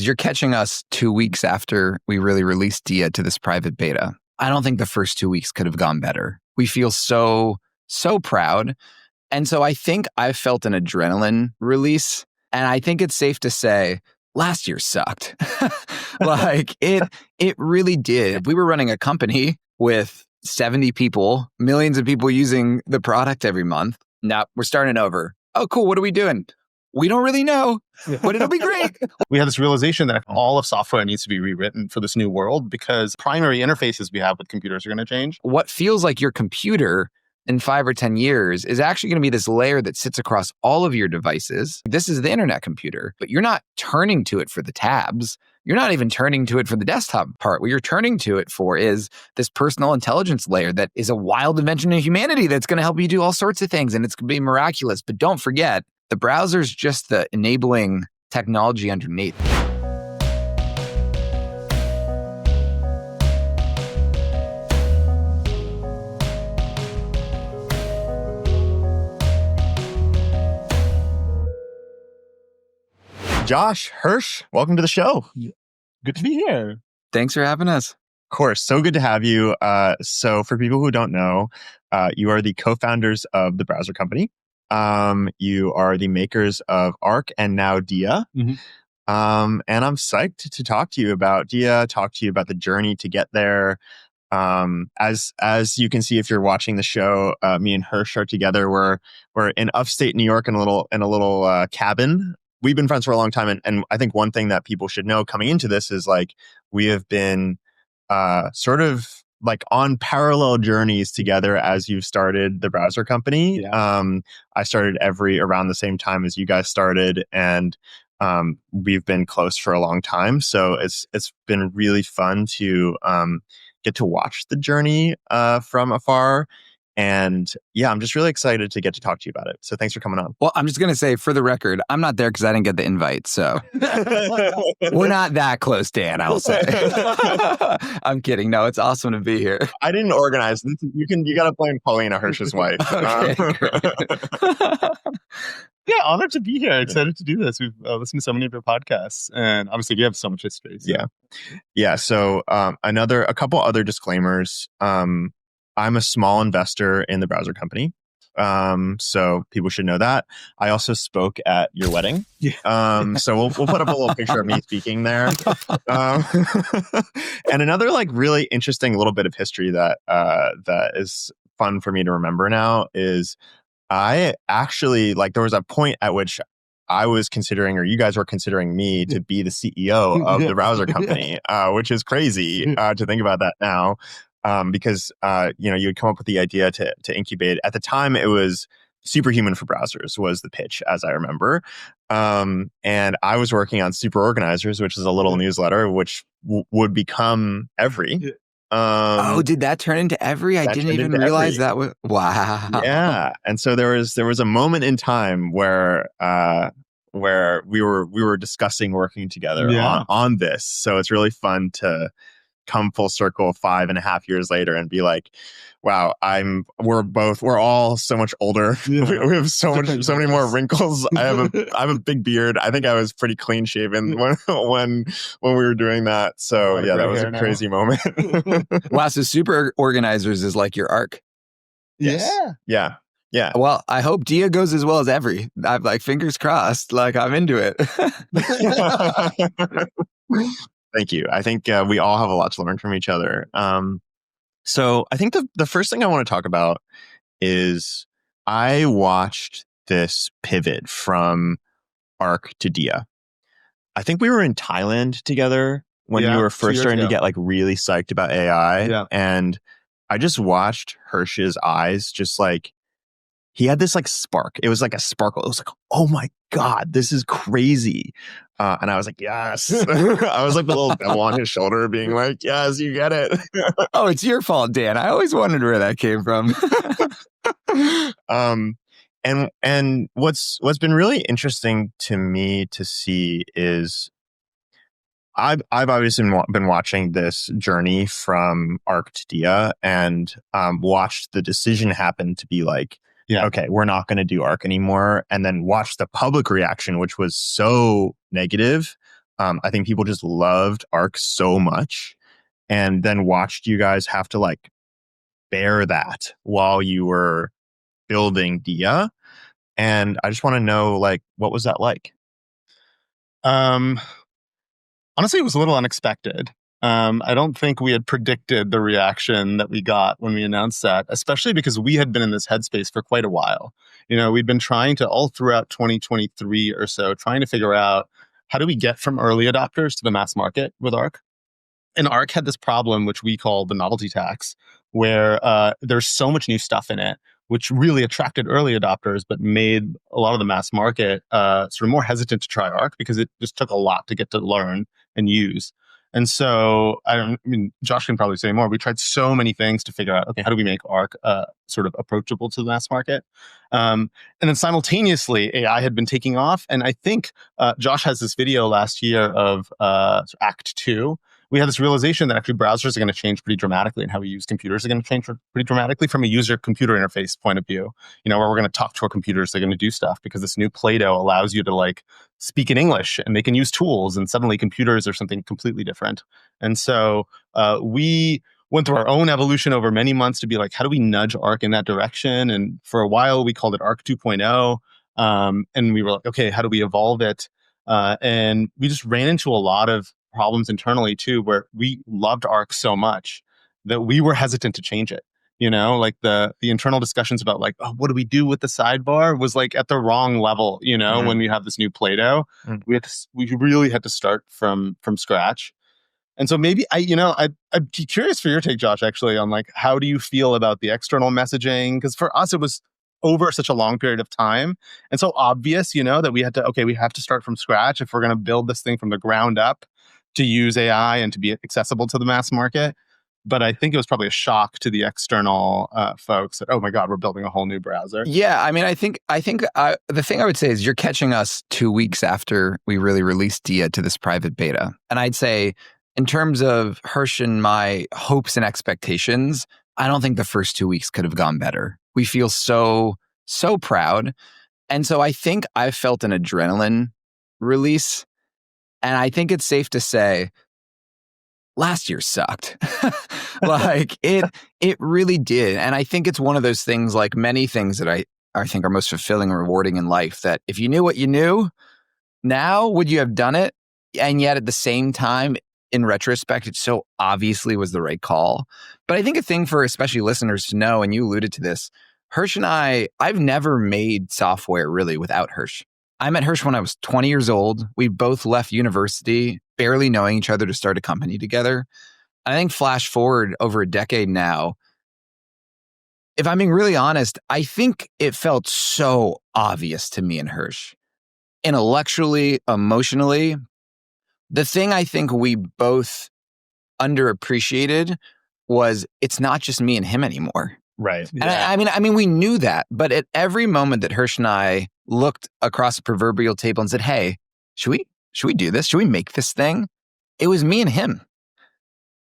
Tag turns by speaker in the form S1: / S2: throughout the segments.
S1: because you're catching us 2 weeks after we really released Dia to this private beta. I don't think the first 2 weeks could have gone better. We feel so proud. And so I think I felt an adrenaline release. And I think it's safe to say last year sucked. Like it really did. If we were running a company with 70 people, millions of people using the product every month. Now we're starting over. Oh, cool. What are we doing? We don't really know, but it'll be great.
S2: We had this realization that all of software needs to be rewritten for this new world because primary interfaces we have with computers are going to change.
S1: What feels like your computer in 5 or 10 years is actually going to be this layer that sits across all of your devices. This is the internet computer, but you're not turning to it for the tabs. You're not even turning to it for the desktop part. What you're turning to it for is this personal intelligence layer that is a wild invention of humanity that's going to help you do all sorts of things, and it's going to be miraculous. But don't forget, the browser's just the enabling technology underneath.
S3: Josh, Hursh, welcome to the show.
S2: Good to be here.
S1: Thanks for having us.
S3: Of course, so good to have you. So for people who don't know, you are the co-founders of the browser company. You are the makers of Arc and now Dia.
S2: Mm-hmm.
S3: And I'm psyched to talk to you about Dia, talk to you about the journey to get there. As you can see, if you're watching the show, me and Hursh are together. We're in upstate New York in a little cabin. We've been friends for a long time. And I think one thing that people should know coming into this is like, we have been sort of like on parallel journeys together as you've started the browser company.
S2: Yeah.
S3: I started around the same time as you guys started, and we've been close for a long time. So it's been really fun to get to watch the journey from afar. And yeah, I'm just really excited to get to talk to you about it. So thanks for coming on.
S1: Well, I'm just going to say, for the record, I'm not there because I didn't get the invite. So we're not that close, Dan, I'll say. I'm kidding. No, it's awesome to be here.
S3: I didn't organize this. You got to blame Paulina, Hirsch's wife.
S2: Yeah, honored to be here. Excited to do this. We've listened to so many of your podcasts, and obviously we have so much history. So.
S3: Yeah. So a couple other disclaimers. I'm a small investor in the browser company. So people should know that. I also spoke at your wedding.
S2: Yeah.
S3: So we'll put up a little picture of me speaking there. And another like really interesting little bit of history that is fun for me to remember now is I actually there was a point at which I was considering, or you guys were considering me to be the CEO of the browser company, which is crazy to think about that now. Because you had come up with the idea to incubate. At the time, it was Superhuman for Browsers was the pitch, as I remember. And I was working on Super Organizers, which is a little newsletter, which would become Every.
S1: Did that turn into Every? I didn't even realize that was... Wow.
S3: Yeah. And so there was a moment in time where we were discussing working together on this. So it's really fun to come full circle 5.5 years later and be like, wow, we're all so much older.
S2: Yeah.
S3: We have so many more wrinkles. I have a big beard. I think I was pretty clean shaven when we were doing that. So yeah, that was a crazy moment.
S1: Wow. So Super Organizers is like your Arc.
S3: Yes. Yeah.
S1: Well, I hope Dia goes as well as Every. I'm fingers crossed. I'm into it.
S3: Thank you. I think we all have a lot to learn from each other. So I think the first thing I want to talk about is I watched this pivot from Arc to Dia. I think we were in Thailand together when you were first starting to get really psyched about AI.
S2: Yeah.
S3: And I just watched Hirsch's eyes just he had this spark. It was like a sparkle. It was like, oh my God, this is crazy. And I was like, yes. I was like the little devil on his shoulder being like, yes, you get it.
S1: Oh, it's your fault, Dan. I always wondered where that came from.
S3: And what's been really interesting to me to see is I've obviously been watching this journey from Arc to Dia and watched the decision happen to be okay, we're not going to do Arc anymore. And then watch the public reaction, which was so negative. I think people just loved Arc so much, and then watched you guys have to like bear that while you were building Dia. And I just want to know, like, what was that like?
S2: Um, Honestly, it was a little unexpected. I don't think we had predicted the reaction that we got when we announced that, especially because we had been in this headspace for quite a while. We'd been trying to, all throughout 2023 or so, trying to figure out how do we get from early adopters to the mass market with Arc. And Arc had this problem, which we call the novelty tax, where there's so much new stuff in it, which really attracted early adopters, but made a lot of the mass market sort of more hesitant to try Arc because it just took a lot to get to learn and use. And so, I mean, Josh can probably say more. We tried so many things to figure out, okay, how do we make Arc sort of approachable to the mass market? And then simultaneously, AI had been taking off. And I think Josh has this video last year of Act 2. We had this realization that actually browsers are going to change pretty dramatically, and how we use computers are going to change pretty dramatically from a user-computer interface point of view. Where we're going to talk to our computers, they're going to do stuff because this new Play-Doh allows you to like speak in English, and they can use tools, and suddenly computers are something completely different. And so we went through our own evolution over many months to be like, how do we nudge Arc in that direction? And for a while, we called it Arc 2.0. And we were like, okay, how do we evolve it? And we just ran into a lot of problems internally too, where we loved Arc so much that we were hesitant to change it. Like the internal discussions about like, oh, what do we do with the sidebar was like at the wrong level. When we have this new Play-Doh, we really had to start from scratch. And so maybe I'd be curious for your take, Josh, actually, on like, how do you feel about the external messaging? Because for us, it was over such a long period of time and so obvious, that we have to start from scratch if we're going to build this thing from the ground up to use AI and to be accessible to the mass market. But I think it was probably a shock to the external folks that, oh my God, we're building a whole new browser.
S1: Yeah, I mean, I think the thing I would say is you're catching us 2 weeks after we really released Dia to this private beta. And I'd say in terms of Hursh and my hopes and expectations, I don't think the first 2 weeks could have gone better. We feel so proud. And so I think I felt an adrenaline release. And I think it's safe to say last year sucked. Like it really did. And I think it's one of those things, like many things that I think are most fulfilling and rewarding in life, that if you knew what you knew, now would you have done it? And yet at the same time, in retrospect, it so obviously was the right call. But I think a thing for especially listeners to know, and you alluded to this, Hursh and I've never made software really without Hursh. I met Hursh when I was 20 years old. We both left university, barely knowing each other, to start a company together. I think flash forward over a decade now, if I'm being really honest, I think it felt so obvious to me and Hursh. Intellectually, emotionally, the thing I think we both underappreciated was it's not just me and him anymore.
S3: Right.
S1: And I mean, we knew that, but at every moment that Hursh and I looked across the proverbial table and said, "Hey, should we do this? Should we make this thing?" It was me and him,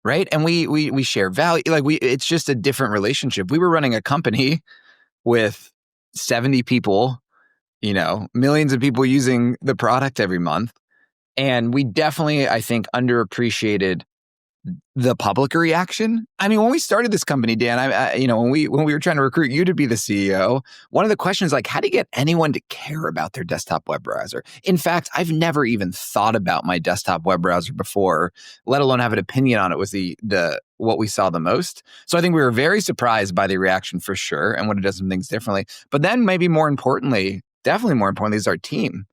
S1: right? And we share value. Like it's just a different relationship. We were running a company with 70 people, millions of people using the product every month, and we definitely, I think, underappreciated the public reaction. I mean, when we started this company, Dan, when we were trying to recruit you to be the CEO, one of the questions, like, how do you get anyone to care about their desktop web browser? In fact, I've never even thought about my desktop web browser before, let alone have an opinion on it, was the what we saw the most. So I think we were very surprised by the reaction for sure, and when it does some things differently. But then maybe definitely more importantly, is our team.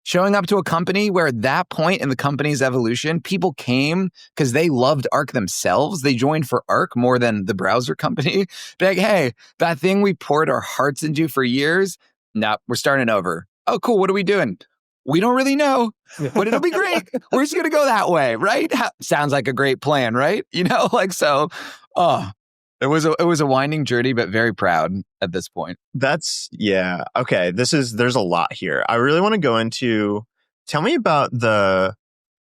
S1: Showing up to a company where at that point in the company's evolution, people came because they loved Arc themselves. They joined for Arc more than the browser company. Be like, hey, that thing we poured our hearts into for years, no, we're starting over. Oh, cool. What are we doing? We don't really know, but it'll be great. We're just going to go that way, right? Sounds like a great plan, right? It was a winding journey, but very proud at this point.
S3: Okay. There's a lot here. I really want to go into, tell me about the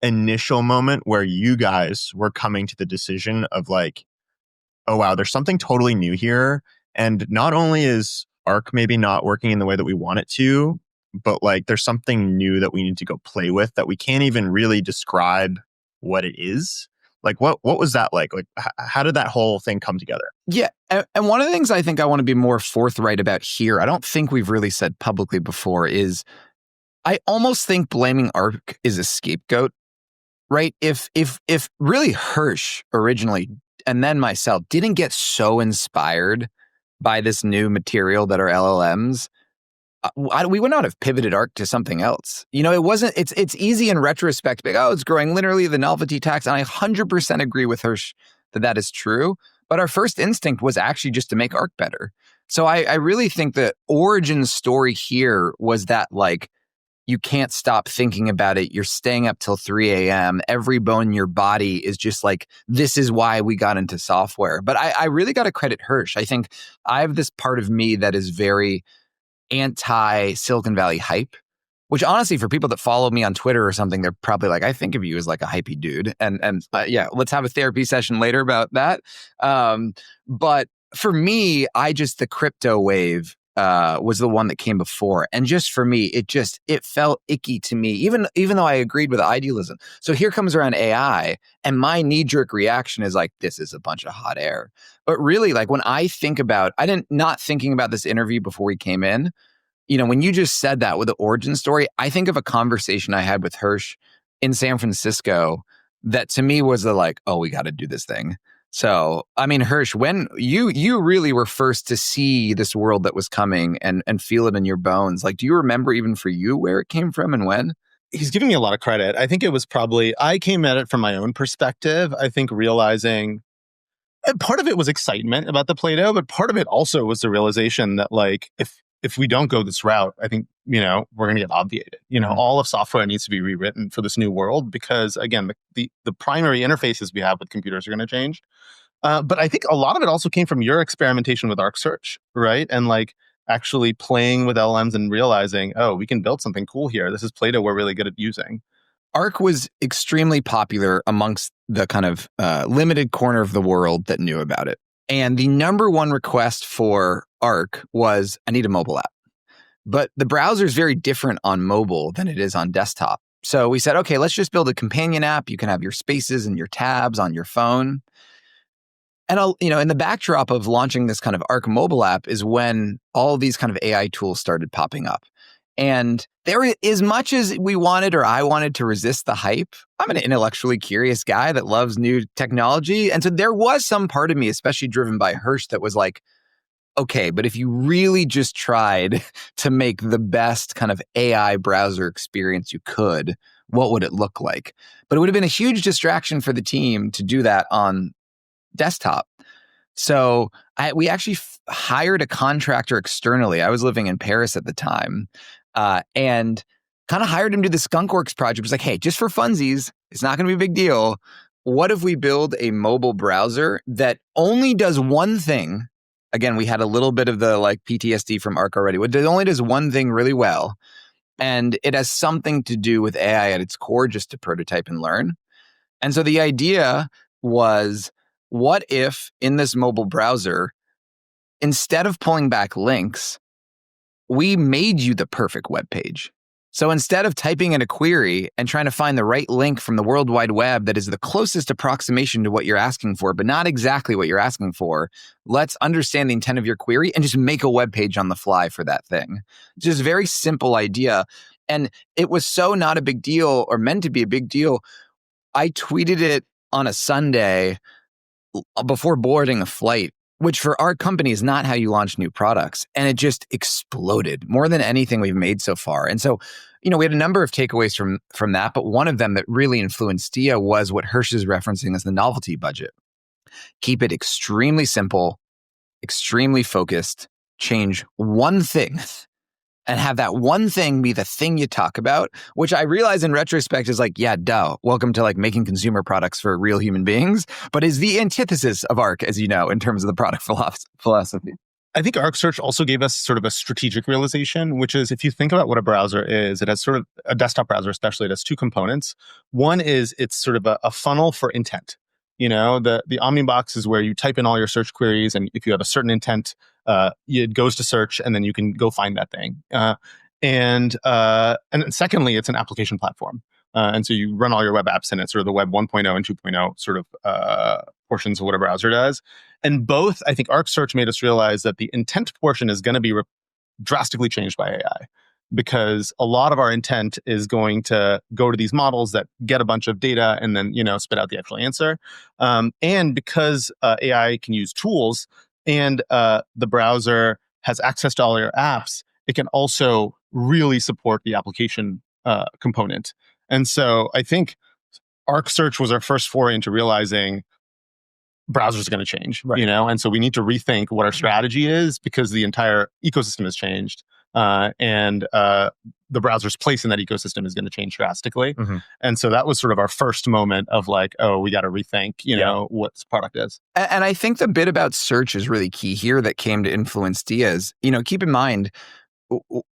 S3: initial moment where you guys were coming to the decision of like, oh wow, there's something totally new here. And not only is Arc maybe not working in the way that we want it to, but like there's something new that we need to go play with that we can't even really describe what it is. Like what was that like? Like how did that whole thing come together?
S1: Yeah. And one of the things I think I want to be more forthright about here, I don't think we've really said publicly before, is I almost think blaming Arc is a scapegoat, right? If really Hursh originally and then myself didn't get so inspired by this new material that are LLMs, we would not have pivoted Arc to something else. You know, it's easy in retrospect, like, oh, it's growing linearly, the novelty tax. And I 100% agree with Hursh that is true. But our first instinct was actually just to make Arc better. So I really think the origin story here was that, like, you can't stop thinking about it. You're staying up till 3 a.m. Every bone in your body is just like, this is why we got into software. But I really got to credit Hursh. I think I have this part of me that is very anti-Silicon Valley hype, which honestly, for people that follow me on Twitter or something, they're probably like, I think of you as like a hypey dude. And yeah, let's have a therapy session later about that. But for me, the crypto wave was the one that came before. And just for me, it felt icky to me, even though I agreed with idealism. So here comes around AI, and my knee-jerk reaction is like, this is a bunch of hot air. But really, like when I think about, not thinking about this interview before we came in, you know, when you just said that with the origin story, I think of a conversation I had with Hursh in San Francisco that to me was like, oh, we got to do this thing. So, I mean, Hursh, when you really were first to see this world that was coming and feel it in your bones, like, do you remember even for you where it came from and when?
S2: He's giving me a lot of credit. I think it was probably, I came at it from my own perspective. I think realizing, part of it was excitement about the Play-Doh, but part of it also was the realization that, like, if we don't go this route, I think, you know, we're going to get obviated. You know, all of software needs to be rewritten for this new world because, again, the primary interfaces we have with computers are going to change. But I think a lot of it also came from your experimentation with Arc Search, right? And like actually playing with LLMs and realizing, oh, we can build something cool here. This is Play-Doh we're really good at using.
S1: Arc was extremely popular amongst the kind of limited corner of the world that knew about it. And the number one request for Arc was, I need a mobile app. But the browser is very different on mobile than it is on desktop. So we said, okay, let's just build a companion app. You can have your spaces and your tabs on your phone. And, you know, in the backdrop of launching this kind of Arc mobile app is when all of these kind of AI tools started popping up. And there, as much as we wanted or I wanted to resist the hype, I'm an intellectually curious guy that loves new technology. And so there was some part of me, especially driven by Hursh, that was like, okay, but if you really just tried to make the best kind of AI browser experience you could, what would it look like? But it would have been a huge distraction for the team to do that on desktop. So we actually hired a contractor externally. I was living in Paris at the time, and kind of hired him to the Skunkworks project. It was like, hey, just for funsies, it's not going to be a big deal. What if we build a mobile browser that only does one thing? Again, we had a little bit of the like PTSD from Arc already. It only does one thing really well, and it has something to do with AI at its core, just to prototype and learn. And so the idea was, what if in this mobile browser, instead of pulling back links, we made you the perfect web page? So instead of typing in a query and trying to find the right link from the World Wide Web that is the closest approximation to what you're asking for, but not exactly what you're asking for, let's understand the intent of your query and just make a web page on the fly for that thing. Just a very simple idea. And it was so not a big deal, or meant to be a big deal. I tweeted it on a Sunday before boarding a flight, which for our company is not how you launch new products. And it just exploded more than anything we've made so far. And so, you know, we had a number of takeaways from that, but one of them that really influenced Dia was what Hursh is referencing as the novelty budget. Keep it extremely simple, extremely focused, change one thing, and have that one thing be the thing you talk about, which I realize in retrospect is like, yeah, duh, welcome to like making consumer products for real human beings, but is the antithesis of Arc, as you know, in terms of the product philosophy.
S2: I think Arc Search also gave us sort of a strategic realization, which is if you think about what a browser is, it has sort of a desktop browser, especially, it has two components. One is it's sort of a funnel for intent. You know, the Omnibox is where you type in all your search queries, and if you have a certain intent, it goes to search, and then you can go find that thing. And secondly, it's an application platform. And so you run all your web apps in it, sort of the web 1.0 and 2.0 sort of portions of what a browser does. And both, I think Arc Search made us realize that the intent portion is going to be drastically changed by AI, because a lot of our intent is going to go to these models that get a bunch of data and then, spit out the actual answer. And because AI can use tools and the browser has access to all your apps, it can also really support the application component. And so I think Arc Search was our first foray into realizing browsers are going to change,
S1: Right.
S2: And so we need to rethink what our strategy is, because the entire ecosystem has changed. And the browser's place in that ecosystem is going to change drastically.
S3: Mm-hmm.
S2: And so that was sort of our first moment of like, oh, we got to rethink, what this product is.
S1: And I think the bit about search is really key here that came to influence Dia's. Keep in mind,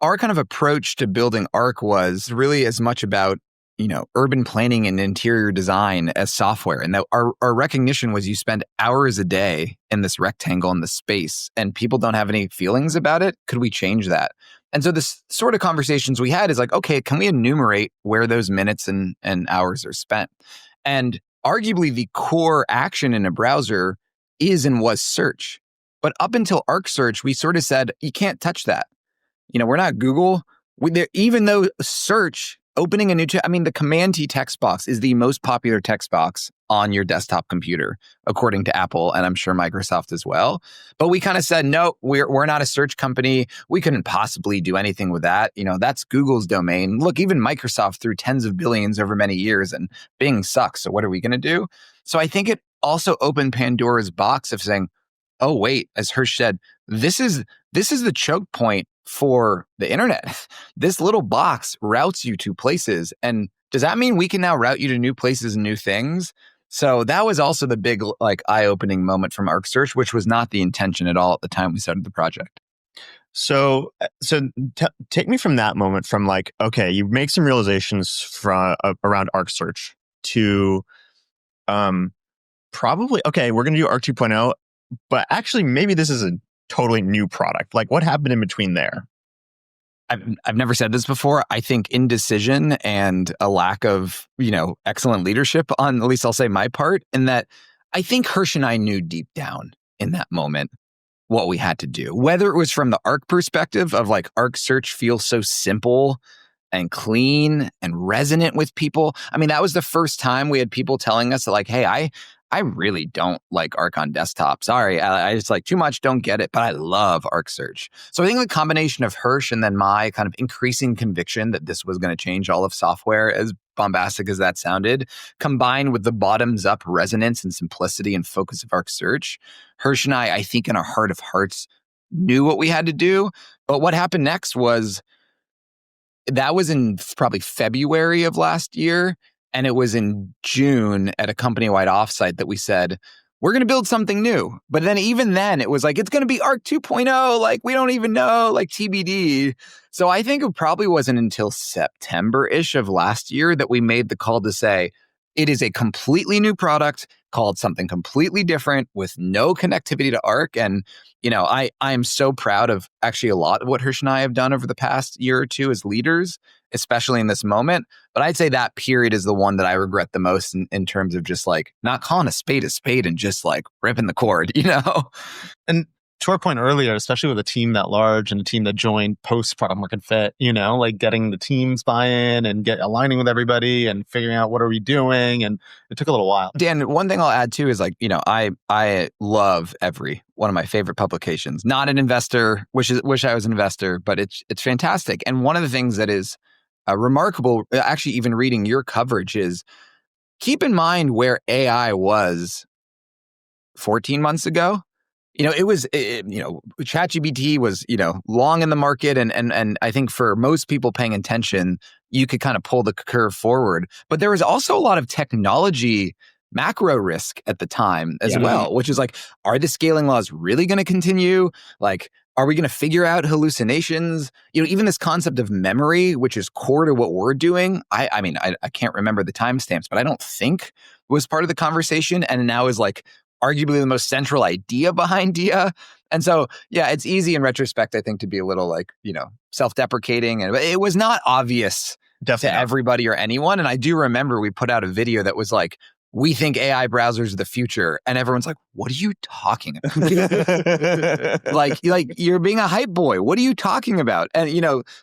S1: our kind of approach to building Arc was really as much about, urban planning and interior design as software. And that our recognition was you spend hours a day in this rectangle in the space and people don't have any feelings about it. Could we change that? And so this sort of conversations we had is like, okay, can we enumerate where those minutes and hours are spent? And arguably the core action in a browser is and was search. But up until Arc Search, we sort of said, you can't touch that. We're not Google. Even though search, opening a new the Command T text box is the most popular text box on your desktop computer, according to Apple, and I'm sure Microsoft as well. But we kind of said, no, we're not a search company. We couldn't possibly do anything with that. That's Google's domain. Look, even Microsoft threw tens of billions over many years, and Bing sucks. So what are we going to do? So I think it also opened Pandora's box of saying, oh, wait, as Hursh said, this is the choke point for the internet. This little box routes you to places. And does that mean we can now route you to new places and new things? So that was also the big eye-opening moment from Arc Search, which was not the intention at all at the time we started the project.
S3: So take me from that moment from okay, you make some realizations from around Arc Search to probably, okay, we're going to do Arc 2.0, but actually maybe this is a totally new product. What happened in between there?
S1: I've never said this before. I think indecision and a lack of, excellent leadership on, at least I'll say my part, in that I think Hursh and I knew deep down in that moment what we had to do. Whether it was from the Arc perspective of Arc Search feels so simple and clean and resonant with people. That was the first time we had people telling us that hey, I really don't like Arc on desktop. Sorry, I just too much, don't get it, but I love Arc Search. So I think the combination of Hursh and then my kind of increasing conviction that this was going to change all of software, as bombastic as that sounded, combined with the bottoms-up resonance and simplicity and focus of Arc Search, Hursh and I think in our heart of hearts, knew what we had to do. But what happened next was, that was in probably February of last year. And it was in June at a company-wide offsite that we said, we're going to build something new. But then even then, it was it's going to be Arc 2.0. We don't even know, TBD. So I think it probably wasn't until September-ish of last year that we made the call to say, it is a completely new product called something completely different with no connectivity to Arc. And, I am so proud of actually a lot of what Hursh and I have done over the past year or two as leaders, especially in this moment. But I'd say that period is the one that I regret the most in terms of just not calling a spade and just ripping the cord,
S2: And to our point earlier, especially with a team that large and a team that joined post product market fit, getting the team's buy-in and aligning with everybody and figuring out what are we doing. And it took a little while.
S1: Dan, one thing I'll add too is I love Every, one of my favorite publications. Not an investor, wish I was an investor, but it's fantastic. And one of the things that is remarkable, actually even reading your coverage, is keep in mind where AI was 14 months ago. ChatGPT was, long in the market. And I think for most people paying attention, you could kind of pull the curve forward. But there was also a lot of technology macro risk at the time as well, which is are the scaling laws really going to continue? Are we going to figure out hallucinations? Even this concept of memory, which is core to what we're doing. I can't remember the timestamps, but I don't think was part of the conversation. And now is arguably the most central idea behind Dia. And so, yeah, it's easy in retrospect, I think, to be a little like, self-deprecating. And it was not obvious
S3: Definitely
S1: to
S3: not.
S1: everybody or anyone. And I do remember we put out a video that was like, we think AI browsers are the future. And everyone's like, what are you talking about? like you're being a hype boy. What are you talking about? And,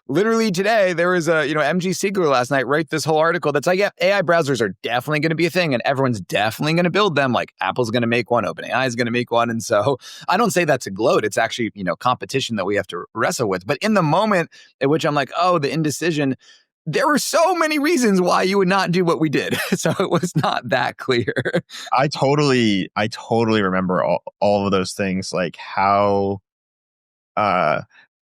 S1: literally today there was a, MG Siegler last night wrote this whole article that's like, yeah, AI browsers are definitely going to be a thing and everyone's definitely going to build them. Like Apple's going to make one, OpenAI is going to make one. And so I don't say that's a gloat. It's actually, competition that we have to wrestle with. But in the moment at which I'm like, oh, the indecision, there were so many reasons why you would not do what we did. So it was not that clear.
S3: I totally remember all of those things, like how,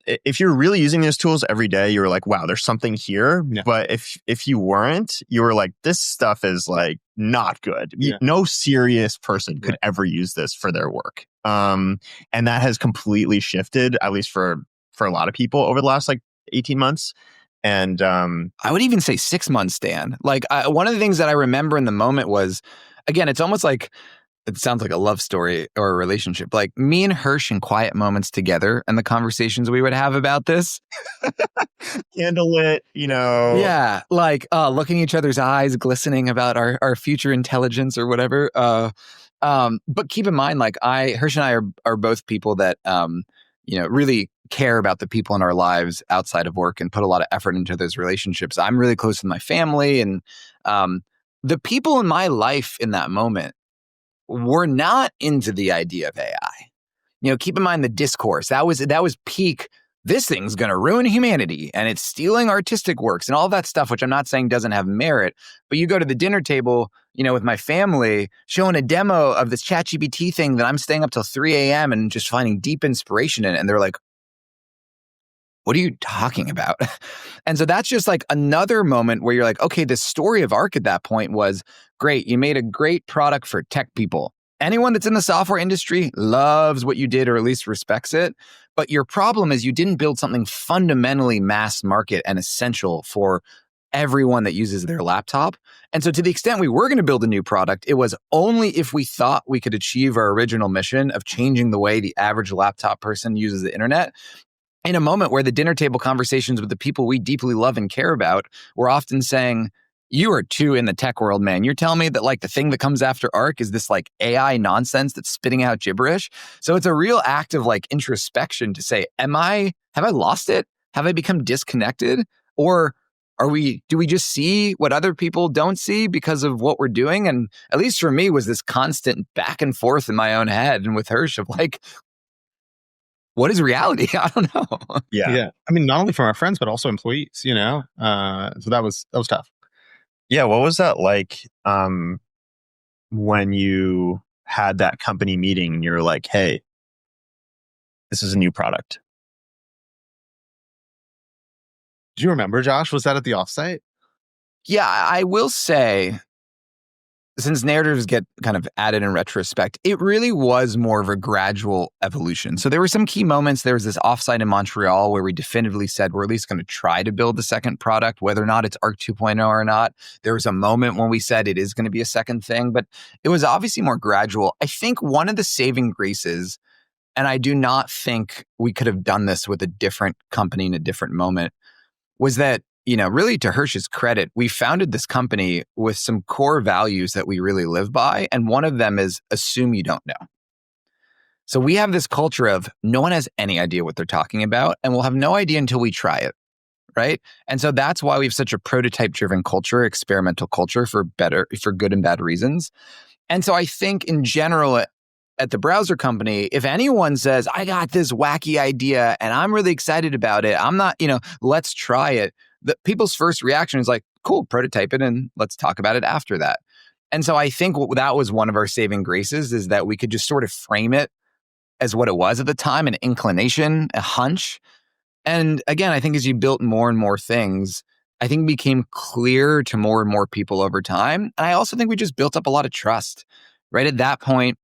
S3: if you're really using those tools every day, you were like, wow, there's something here. Yeah. But if you weren't, you were like, this stuff is like not good. Yeah. No serious person could ever use this for their work. And that has completely shifted, at least for a lot of people over the last like 18 months. And
S1: I would even say 6 months, Dan. Like one of the things that I remember in the moment was, again, it's almost like, it sounds like a love story or a relationship. Like me and Hursh in quiet moments together and the conversations we would have about this.
S3: Candlelit,
S1: Yeah, like looking each other's eyes, glistening about our future intelligence or whatever. But keep in mind, like Hursh and I are both people that, really care about the people in our lives outside of work and put a lot of effort into those relationships. I'm really close with my family, and the people in my life in that moment were not into the idea of AI. Keep in mind the discourse. That was peak. This thing's going to ruin humanity and it's stealing artistic works and all that stuff, which I'm not saying doesn't have merit. But you go to the dinner table, with my family, showing a demo of this ChatGPT thing that I'm staying up till 3 a.m. and just finding deep inspiration in it. And they're like, what are you talking about? And so that's just like another moment where you're like, okay, the story of ARC at that point was great. You made a great product for tech people. Anyone that's in the software industry loves what you did, or at least respects it. But your problem is you didn't build something fundamentally mass market and essential for everyone that uses their laptop. And so to the extent we were going to build a new product, it was only if we thought we could achieve our original mission of changing the way the average laptop person uses the internet. In a moment where the dinner table conversations with the people we deeply love and care about were often saying, you are too in the tech world, man. You're telling me that like the thing that comes after ARC is this like AI nonsense that's spitting out gibberish. So it's a real act of like introspection to say, have I lost it? Have I become disconnected? Or do we just see what other people don't see because of what we're doing? And at least for me was this constant back and forth in my own head and with Hursh of like, what is reality? I don't know.
S2: Yeah. I mean, not only from our friends, but also employees, So that was tough.
S3: Yeah. What was that like when you had that company meeting and you're like, hey, this is a new product?
S2: Do you remember, Josh? Was that at the offsite?
S1: Yeah, I will say, since narratives get kind of added in retrospect, it really was more of a gradual evolution. So there were some key moments. There was this offsite in Montreal where we definitively said we're at least going to try to build the second product, whether or not it's ARC 2.0 or not. There was a moment when we said it is going to be a second thing, but it was obviously more gradual. I think one of the saving graces, and I do not think we could have done this with a different company in a different moment, was that, really to Hursh's credit, we founded this company with some core values that we really live by. And one of them is assume you don't know. So we have this culture of no one has any idea what they're talking about, and we'll have no idea until we try it, right? And so that's why we have such a prototype-driven culture, experimental culture for good and bad reasons. And so I think in general, at the browser company, if anyone says, I got this wacky idea and I'm really excited about it, I'm not, let's try it. The people's first reaction is like, cool, prototype it and let's talk about it after that. And so I think that was one of our saving graces, is that we could just sort of frame it as what it was at the time, an inclination, a hunch. And again, I think as you built more and more things, I think it became clear to more and more people over time. And I also think we just built up a lot of trust, right? At that point,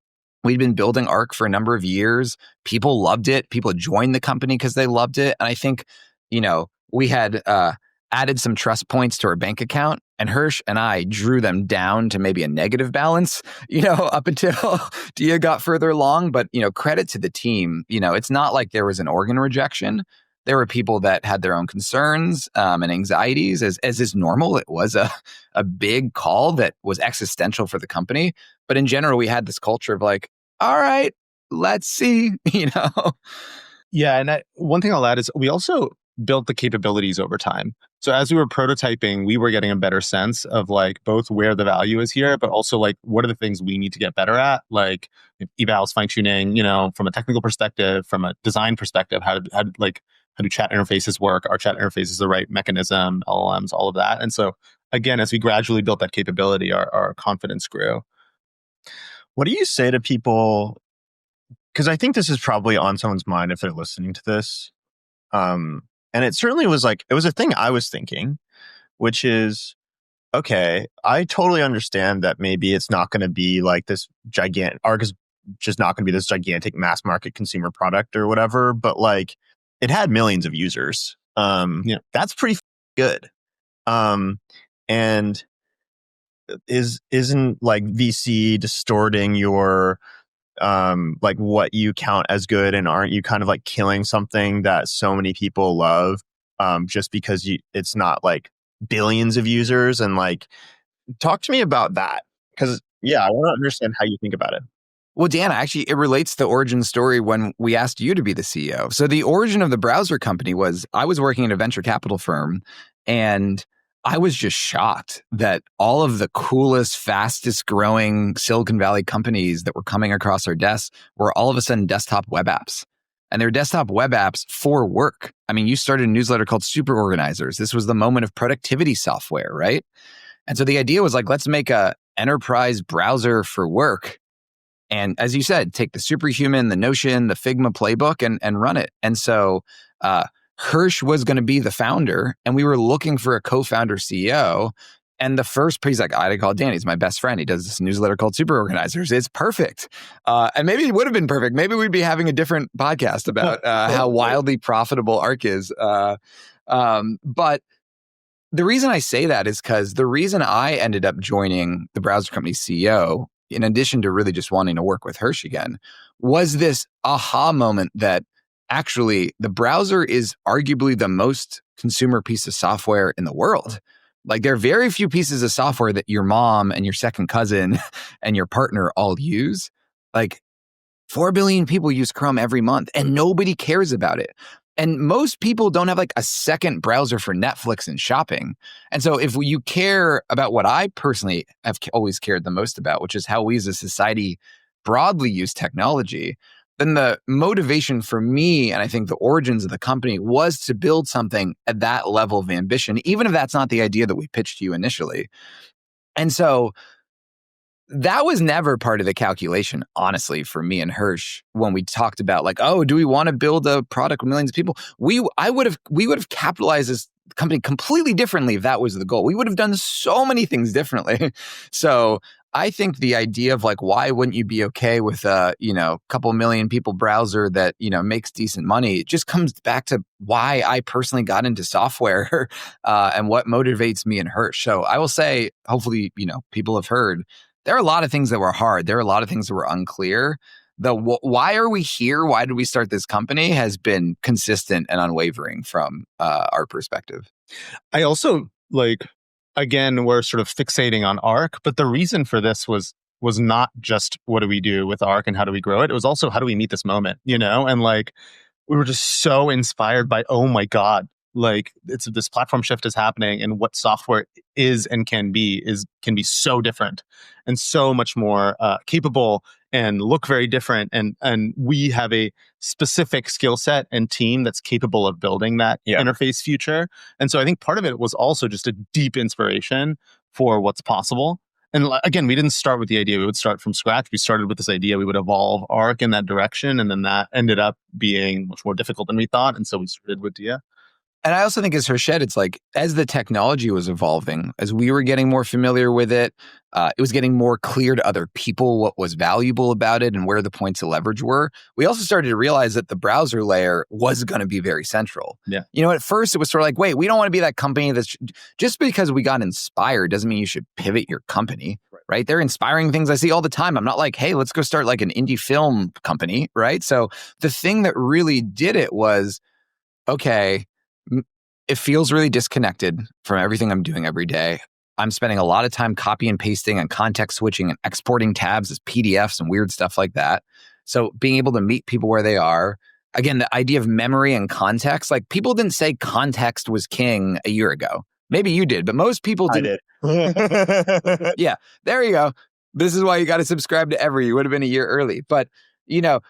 S1: we'd been building ARC for a number of years. People loved it. People joined the company because they loved it. And I think, we had added some trust points to our bank account And Hursh and I drew them down to maybe a negative balance, up until Dia got further along. But, credit to the team. It's not like there was an organ rejection. There were people that had their own concerns and anxieties, as is normal. It was a big call that was existential for the company. But in general, we had this culture of like, all right, let's see,
S2: Yeah. And one thing I'll add is we also built the capabilities over time. So as we were prototyping, we were getting a better sense of like both where the value is here, but also like what are the things we need to get better at, like evals, fine tuning, from a technical perspective, from a design perspective, how do chat interfaces work? Are chat interfaces the right mechanism, LLMs, all of that? And so again, as we gradually built that capability, our confidence grew.
S3: What do you say to people? Because I think this is probably on someone's mind if they're listening to this. And it certainly was it was a thing I was thinking, which is, okay, I totally understand that maybe it's not going to be like this gigantic, Arc is just not going to be this gigantic mass market consumer product or whatever, but like it had millions of users. That's pretty good. And isn't like VC distorting your like what you count as good, and aren't you kind of like killing something that so many people love just because it's not like billions of users? And like, talk to me about that, because I want to understand how you think about it.
S1: Well, Dan, actually, it relates to the origin story when we asked you to be the CEO. So the origin of the browser company was I was working at a venture capital firm, and I was just shocked that all of the coolest, fastest growing Silicon Valley companies that were coming across our desks were all of a sudden desktop web apps. And they're desktop web apps for work. I mean, you started a newsletter called Super Organizers. This was the moment of productivity software, right? And so the idea was like, let's make a enterprise browser for work. And as you said, take the Superhuman, the Notion, the Figma playbook and run it. And so Hursh was going to be the founder, and we were looking for a co-founder CEO. And the first, he's like, I call Danny. He's my best friend. He does this newsletter called Super Organizers. It's perfect. And maybe it would have been perfect. Maybe we'd be having a different podcast about how wildly profitable Arc is. But the reason I say that is because the reason I ended up joining the browser company CEO, in addition to really just wanting to work with Hursh again, was this aha moment that actually the browser is arguably the most consumer piece of software in the world. Like, there are very few pieces of software that your mom and your second cousin and your partner all use. Like, 4 billion people use Chrome every month, and nobody cares about it. And most people don't have like a second browser for Netflix and shopping. And so if you care about what I personally have always cared the most about, which is how we as a society broadly use technology, then the motivation for me, and I think the origins of the company, was to build something at that level of ambition, even if that's not the idea that we pitched to you initially. And so that was never part of the calculation, honestly, for me and Hursh when we talked about like, oh, do we want to build a product with millions of people? We would have capitalized this company completely differently if that was the goal. We would have done so many things differently. So I think the idea of like, why wouldn't you be okay with a, couple million people browser that, makes decent money? It just comes back to why I personally got into software and what motivates me and Hursh. So I will say, hopefully, people have heard, there are a lot of things that were hard. There are a lot of things that were unclear. Why are we here? Why did we start this company has been consistent and unwavering from our perspective.
S2: I also again, we're sort of fixating on Arc, but the reason for this was not just what do we do with Arc and how do we grow it? It was also how do we meet this moment, and we were just so inspired by, oh my God, it's this platform shift is happening, and what software is and can be so different and so much more capable and look very different. And we have a specific skill set and team that's capable of building that interface future. And so I think part of it was also just a deep inspiration for what's possible. And again, we didn't start with the idea we would start from scratch. We started with this idea we would evolve Arc in that direction. And then that ended up being much more difficult than we thought. And so we started with Dia.
S1: And I also think as Hursh said, it's like, as the technology was evolving, as we were getting more familiar with it, it was getting more clear to other people what was valuable about it and where the points of leverage were. We also started to realize that the browser layer was going to be very central.
S2: Yeah.
S1: At first it was sort of like, wait, we don't want to be that company that's just because we got inspired doesn't mean you should pivot your company, right? They're inspiring things I see all the time. I'm not like, hey, let's go start like an indie film company, right? So the thing that really did it was, okay, it feels really disconnected from everything I'm doing every day. I'm spending a lot of time copy and pasting and context switching and exporting tabs as PDFs and weird stuff like that. So being able to meet people where they are. Again, the idea of memory and context, like people didn't say context was king a year ago. Maybe you did, but most people didn't.
S3: I did.
S1: Yeah, there you go. This is why you got to subscribe to Every. You would have been a year early. But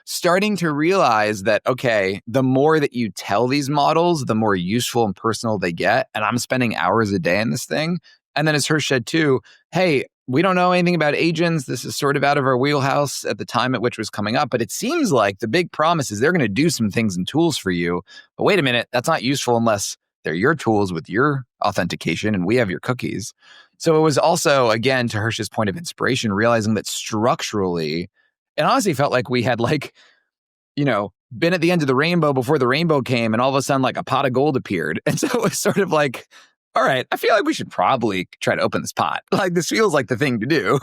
S1: starting to realize that, okay, the more that you tell these models, the more useful and personal they get. And I'm spending hours a day in this thing. And then as Hursh said too, hey, we don't know anything about agents. This is sort of out of our wheelhouse at the time at which it was coming up. But it seems like the big promise is they're going to do some things and tools for you. But wait a minute, that's not useful unless they're your tools with your authentication and we have your cookies. So it was also, again, to Hursh's point of inspiration, realizing that structurally, it honestly felt like we had been at the end of the rainbow before the rainbow came and all of a sudden like a pot of gold appeared. And so it was sort of like, all right, I feel like we should probably try to open this pot. Like this feels like the thing to do,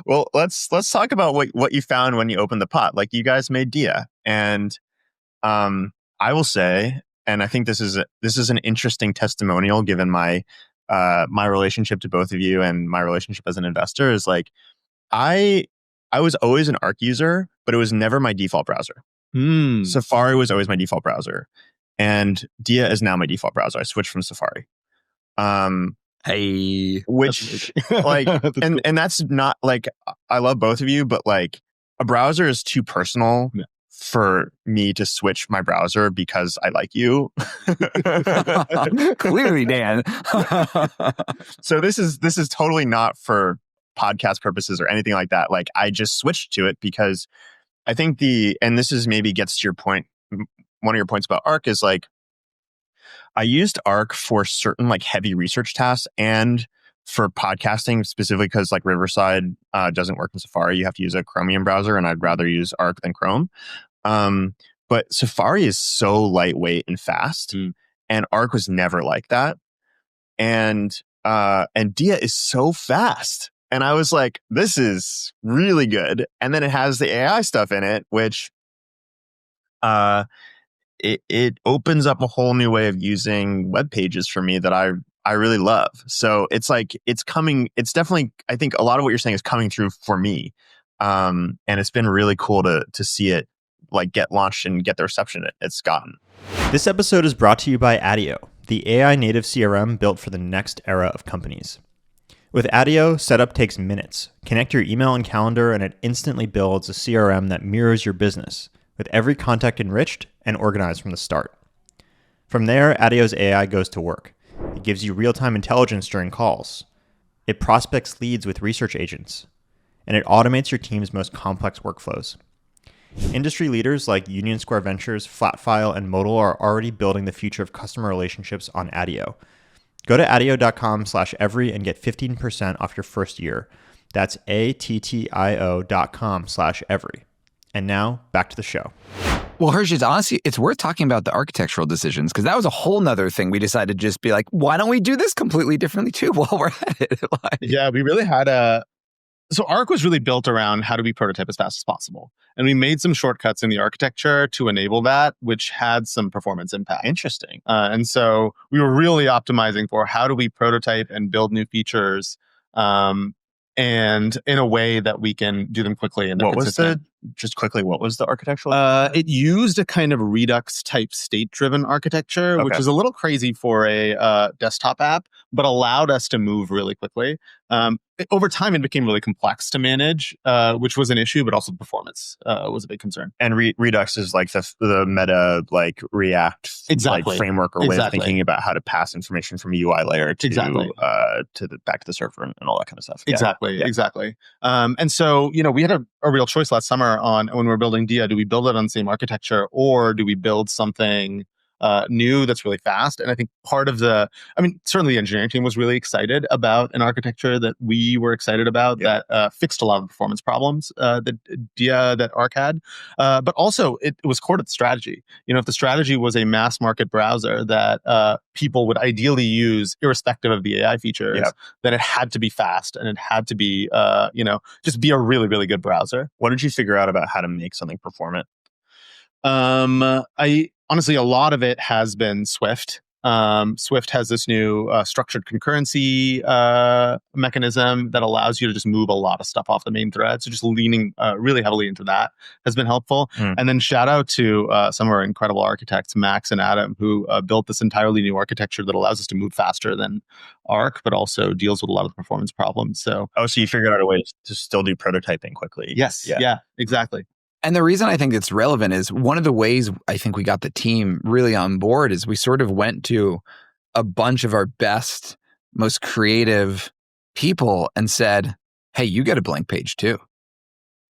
S3: Well, let's talk about what you found when you opened the pot. Like you guys made Dia. And I will say, and I think this is an interesting testimonial given my relationship to both of you and my relationship as an investor is like I was always an Arc user, but it was never my default browser. Safari was always my default browser. And Dia is now my default browser. I switched from Safari. Which like, and that's not like, I love both of you, but like a browser is too personal for me to switch my browser because I like you.
S1: Clearly, Dan.
S3: So this is totally not for podcast purposes or anything like that. Like I just switched to it because I think and this is maybe gets to your point. One of your points about Arc is like, I used Arc for certain like heavy research tasks and for podcasting specifically because like Riverside doesn't work in Safari. You have to use a Chromium browser and I'd rather use Arc than Chrome. But Safari is so lightweight and fast and Arc was never like that. And Dia is so fast. And I was like, this is really good. And then it has the AI stuff in it, which it opens up a whole new way of using web pages for me that I really love. So it's like, it's definitely, I think a lot of what you're saying is coming through for me. And it's been really cool to see it like get launched and get the reception it's gotten.
S4: This episode is brought to you by Adio, the AI native CRM built for the next era of companies. With Adio, setup takes minutes. Connect your email and calendar and it instantly builds a CRM that mirrors your business, with every contact enriched and organized from the start. From there, Adio's AI goes to work. It gives you real-time intelligence during calls. It prospects leads with research agents. And it automates your team's most complex workflows. Industry leaders like Union Square Ventures, Flatfile, and Modal are already building the future of customer relationships on Adio. Go to adio.com/every and get 15% off your first year. That's ATTIO.com/every. And now, back to the show.
S1: Well, Hursh, honestly, it's worth talking about the architectural decisions because that was a whole nother thing. We decided to just be like, why don't we do this completely differently too while we're at it?
S2: Yeah, we really had so Arc was really built around how do we prototype as fast as possible. And we made some shortcuts in the architecture to enable that, which had some performance impact.
S3: Interesting.
S2: And so we were really optimizing for how do we prototype and build new features and in a way that we can do them quickly. And
S3: just quickly, what was the architectural?
S2: It used a kind of Redux type state-driven architecture, which was a little crazy for a desktop app, but allowed us to move really quickly. Over time, it became really complex to manage, which was an issue, but also performance was a big concern.
S3: And Redux is like the meta like React like framework or way of thinking about how to pass information from a UI layer to back to the server and all that kind of stuff.
S2: Exactly. And so we had a real choice last summer on when we were building Dia. Do we build it on the same architecture or do we build something new that's really fast. And I think certainly the engineering team was really excited about an architecture that we were excited about that fixed a lot of the performance problems that Arc had. But also it was core to the strategy. If the strategy was a mass market browser that people would ideally use irrespective of the AI features, then it had to be fast and it had to be, just be a really, really good browser.
S3: What did you figure out about how to make something performant?
S2: Honestly, a lot of it has been Swift. Swift has this new structured concurrency mechanism that allows you to just move a lot of stuff off the main thread. So just leaning really heavily into that has been helpful. And then shout out to some of our incredible architects, Max and Adam, who built this entirely new architecture that allows us to move faster than Arc, but also deals with a lot of the performance problems. So
S3: you figured out a way to still do prototyping quickly.
S2: Yes. Yeah, exactly.
S1: And the reason I think it's relevant is one of the ways I think we got the team really on board is we sort of went to a bunch of our best, most creative people and said, hey, you get a blank page too.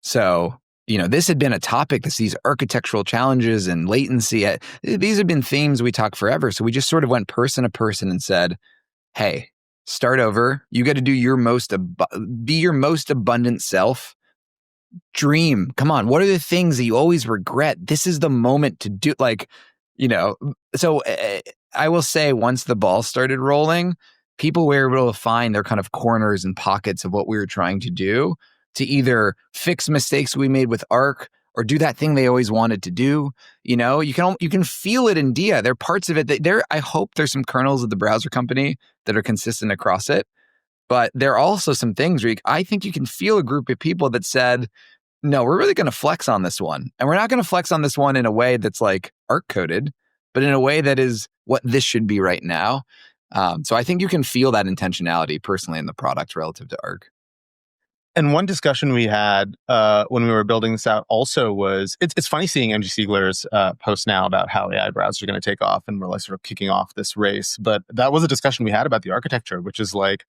S1: So, this had been a topic, these architectural challenges and latency. These have been themes we talk forever. So we just sort of went person to person and said, hey, start over. You got to do be your most abundant self. Dream. Come on. What are the things that you always regret? This is the moment to do, so I will say once the ball started rolling, people were able to find their kind of corners and pockets of what we were trying to do to either fix mistakes we made with Arc or do that thing they always wanted to do. You can feel it in Dia. There are parts of it that I hope there's some kernels of the browser company that are consistent across it. But there are also some things where I think you can feel a group of people that said, no, we're really going to flex on this one. And we're not going to flex on this one in a way that's like Arc coded, but in a way that is what this should be right now. So I think you can feel that intentionality personally in the product relative to Arc.
S2: And one discussion we had when we were building this out also was, it's funny seeing MG Siegler's post now about how AI browsers are going to take off and we're like sort of kicking off this race. But that was a discussion we had about the architecture, which is like,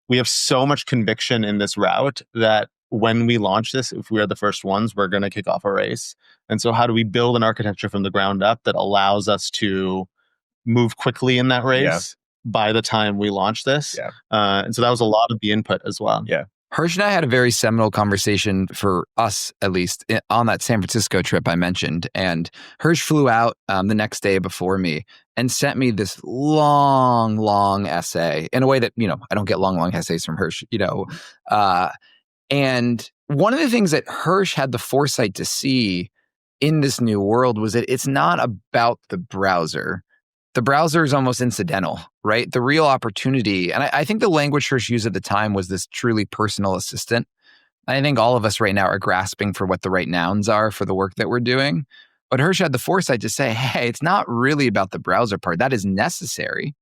S2: we have so much conviction in this route that when we launch this, if we are the first ones, we're going to kick off a race. And so how do we build an architecture from the ground up that allows us to move quickly in that race by the time we launch this? And so that was a lot of the input as well.
S1: Hursh and I had a very seminal conversation, for us at least, on that San Francisco trip I mentioned. And Hursh flew out the next day before me and sent me this long essay in a way that, I don't get long essays from Hursh, and one of the things that Hursh had the foresight to see in this new world was that it's not about the browser. The browser is almost incidental, right? The real opportunity, and I think the language Hursh used at the time was this truly personal assistant. I think all of us right now are grasping for what the right nouns are for the work that we're doing. But Hursh had the foresight to say, hey, it's not really about the browser part. That is necessary.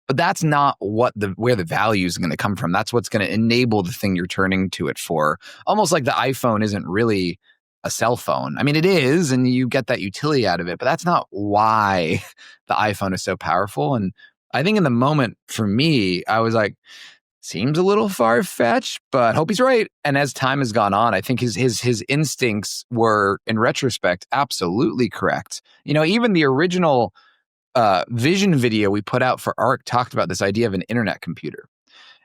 S1: But that's not where the value is going to come from. That's what's going to enable the thing you're turning to it for. Almost like the iPhone isn't really a cell phone. I mean, it is, and you get that utility out of it, but that's not why the iPhone is so powerful. And I think in the moment, for me, I was like, seems a little far-fetched, but hope he's right. And as time has gone on, I think his instincts were, in retrospect, absolutely correct. Even the original vision video we put out for Arc talked about this idea of an internet computer.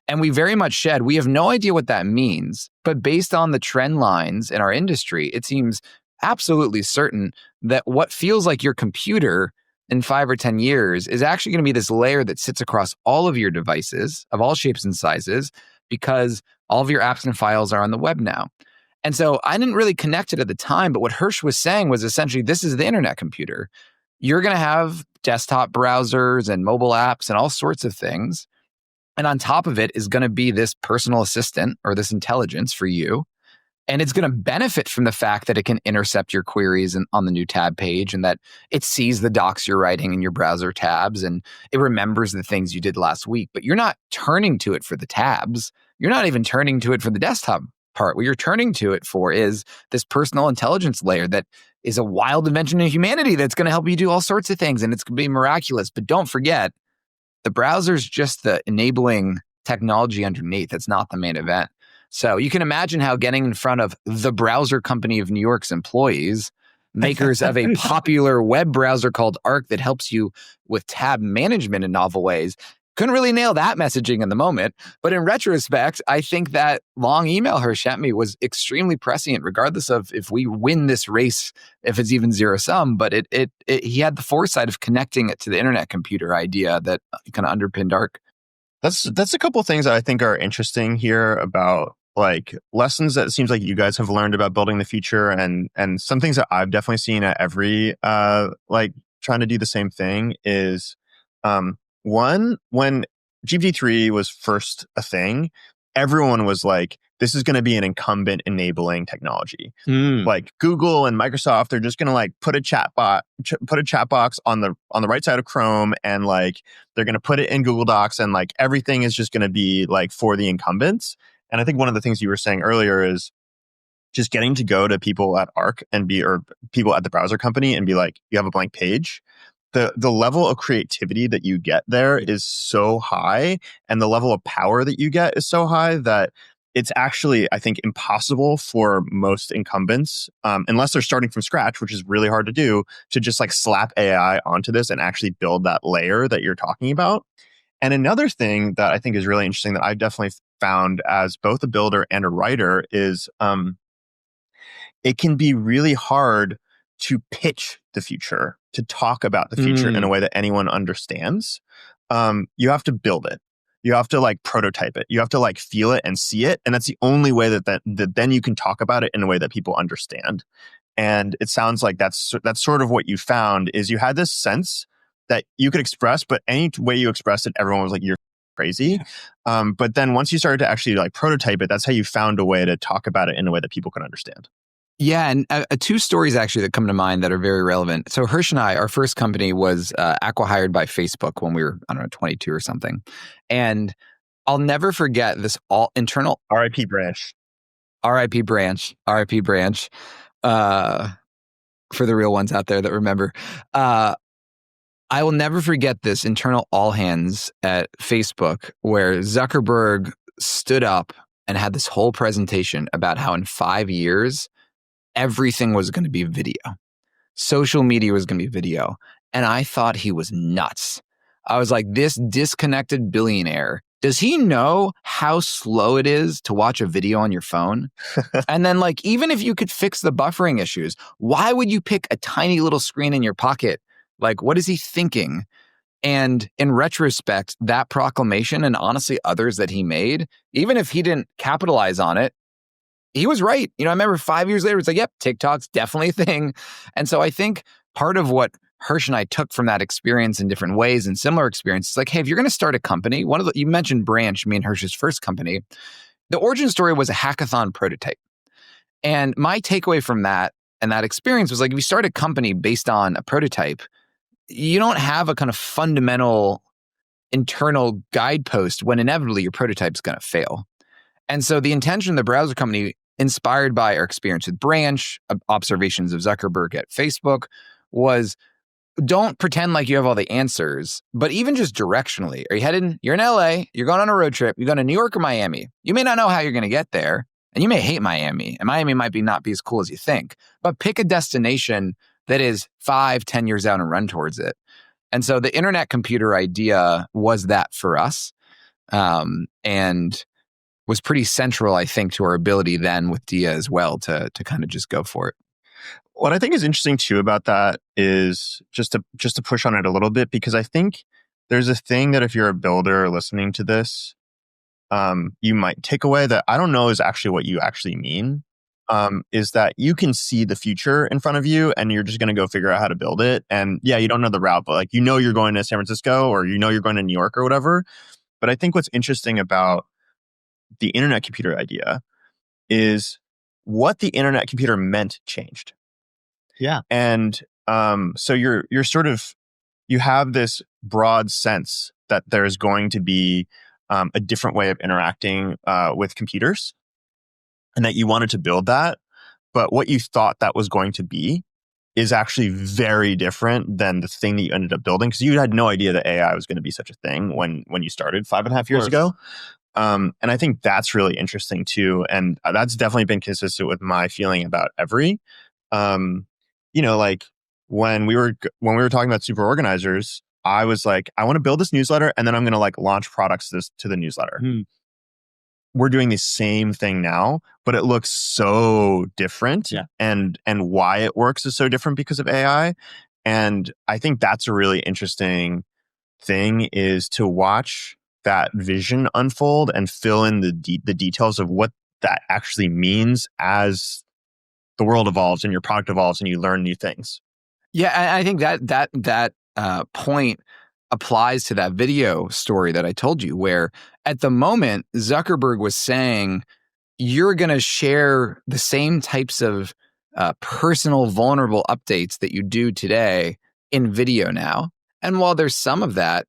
S1: And we very much we have no idea what that means, but based on the trend lines in our industry, it seems absolutely certain that what feels like your computer in 5 or 10 years is actually going to be this layer that sits across all of your devices of all shapes and sizes, because all of your apps and files are on the web now. And so I didn't really connect it at the time, but what Hursh was saying was essentially, this is the internet computer. You're going to have desktop browsers and mobile apps and all sorts of things. And on top of it is going to be this personal assistant or this intelligence for you. And it's going to benefit from the fact that it can intercept your queries on the new tab page, and that it sees the docs you're writing in your browser tabs, and it remembers the things you did last week. But you're not turning to it for the tabs. You're not even turning to it for the desktop part. What you're turning to it for is this personal intelligence layer that is a wild invention of humanity that's going to help you do all sorts of things, and it's going to be miraculous. But don't forget, the browser's just the enabling technology underneath. It's not the main event. So you can imagine how getting in front of the browser company of New York's employees makers of a popular web browser called Arc that helps you with tab management in novel ways. Couldn't really nail that messaging in the moment. But in retrospect, I think that long email Hursh sent me was extremely prescient, regardless of if we win this race, if it's even zero sum. But he had the foresight of connecting it to the internet computer idea that kind of underpinned Arc.
S3: That's a couple of things that I think are interesting here about like lessons that it seems like you guys have learned about building the future, and some things that I've definitely seen at every like trying to do the same thing is one, when GPT-3 was first a thing, everyone was like, this is going to be an incumbent enabling technology. Like Google and Microsoft, they're just going to like put a chat box on the right side of Chrome, and like they're going to put it in Google Docs, and like everything is just going to be like for the incumbents. And I think one of the things you were saying earlier is just getting to go to people at Arc or people at the browser company and be like, you have a blank page. The level of creativity that you get there is so high, and the level of power that you get is so high that it's actually, I think, impossible for most incumbents, unless they're starting from scratch, which is really hard to do, to just like slap AI onto this and actually build that layer that you're talking about. And another thing that I think is really interesting that I've definitely found as both a builder and a writer is it can be really hard to pitch the future, to talk about the future in a way that anyone understands. You have to build it. You have to like prototype it. You have to like feel it and see it. And that's the only way that then you can talk about it in a way that people understand. And it sounds like that's sort of what you found is you had this sense that you could express, but any way you expressed it, everyone was like, you're crazy. But then once you started to actually like prototype it, that's how you found a way to talk about it in a way that people can understand.
S1: Yeah, and two stories actually that come to mind that are very relevant. So Hursh and I, our first company was acqui-hired by Facebook when we were, 22 or something. And I'll never forget this all internal...
S3: RIP branch.
S1: RIP branch. For the real ones out there that remember. I will never forget this internal all hands at Facebook where Zuckerberg stood up and had this whole presentation about how in 5 years, everything was going to be video. Social media was going to be video. And I thought he was nuts. I was like, this disconnected billionaire, does he know how slow it is to watch a video on your phone? And then like, even if you could fix the buffering issues, why would you pick a tiny little screen in your pocket? Like, what is he thinking? And in retrospect, that proclamation and honestly others that he made, even if he didn't capitalize on it, he was right. I remember 5 years later, it's like, yep, TikTok's definitely a thing. And so I think part of what Hursh and I took from that experience in different ways and similar experiences, like, hey, if you're going to start a company, you mentioned Branch, me and Hursh's first company, the origin story was a hackathon prototype. And my takeaway from that and that experience was like, if you start a company based on a prototype, you don't have a kind of fundamental internal guidepost when inevitably your prototype's going to fail. And so the intention of the browser company, inspired by our experience with Branch, observations of Zuckerberg at Facebook, was don't pretend like you have all the answers, but even just directionally. You're in LA, you're going on a road trip, you're going to New York or Miami. You may not know how you're going to get there, and you may hate Miami, and Miami might not be as cool as you think, but pick a destination that is 5-10 years out and run towards it. And so the internet computer idea was that for us, and was pretty central, I think, to our ability then with Dia as well to kind of just go for it.
S3: What I think is interesting too about that is just to push on it a little bit, because I think there's a thing that if you're a builder listening to this, you might take away that I don't know is actually what you actually mean, is that you can see the future in front of you and you're just going to go figure out how to build it. And yeah, you don't know the route, but like, you're going to San Francisco or you're going to New York or whatever. But I think what's interesting about the internet computer idea is what the internet computer meant changed.
S2: Yeah.
S3: And so you're sort of, you have this broad sense that there's going to be a different way of interacting with computers, and that you wanted to build that. But what you thought that was going to be is actually very different than the thing that you ended up building, because you had no idea that AI was going to be such a thing when you started 5.5 years ago. And I think that's really interesting too. And that's definitely been consistent with my feeling about Every. like when we were talking about super organizers, I was like, I want to build this newsletter and then I'm going to like launch products to the newsletter. We're doing the same thing now, but it looks so different.
S2: Yeah.
S3: And why it works is so different because of AI. And I think that's a really interesting thing, is to watch that vision unfold and fill in the details of what that actually means as the world evolves and your product evolves and you learn new things.
S1: Yeah, I think that point applies to that video story that I told you, where at the moment Zuckerberg was saying you're going to share the same types of personal, vulnerable updates that you do today in video now. And while there's some of that,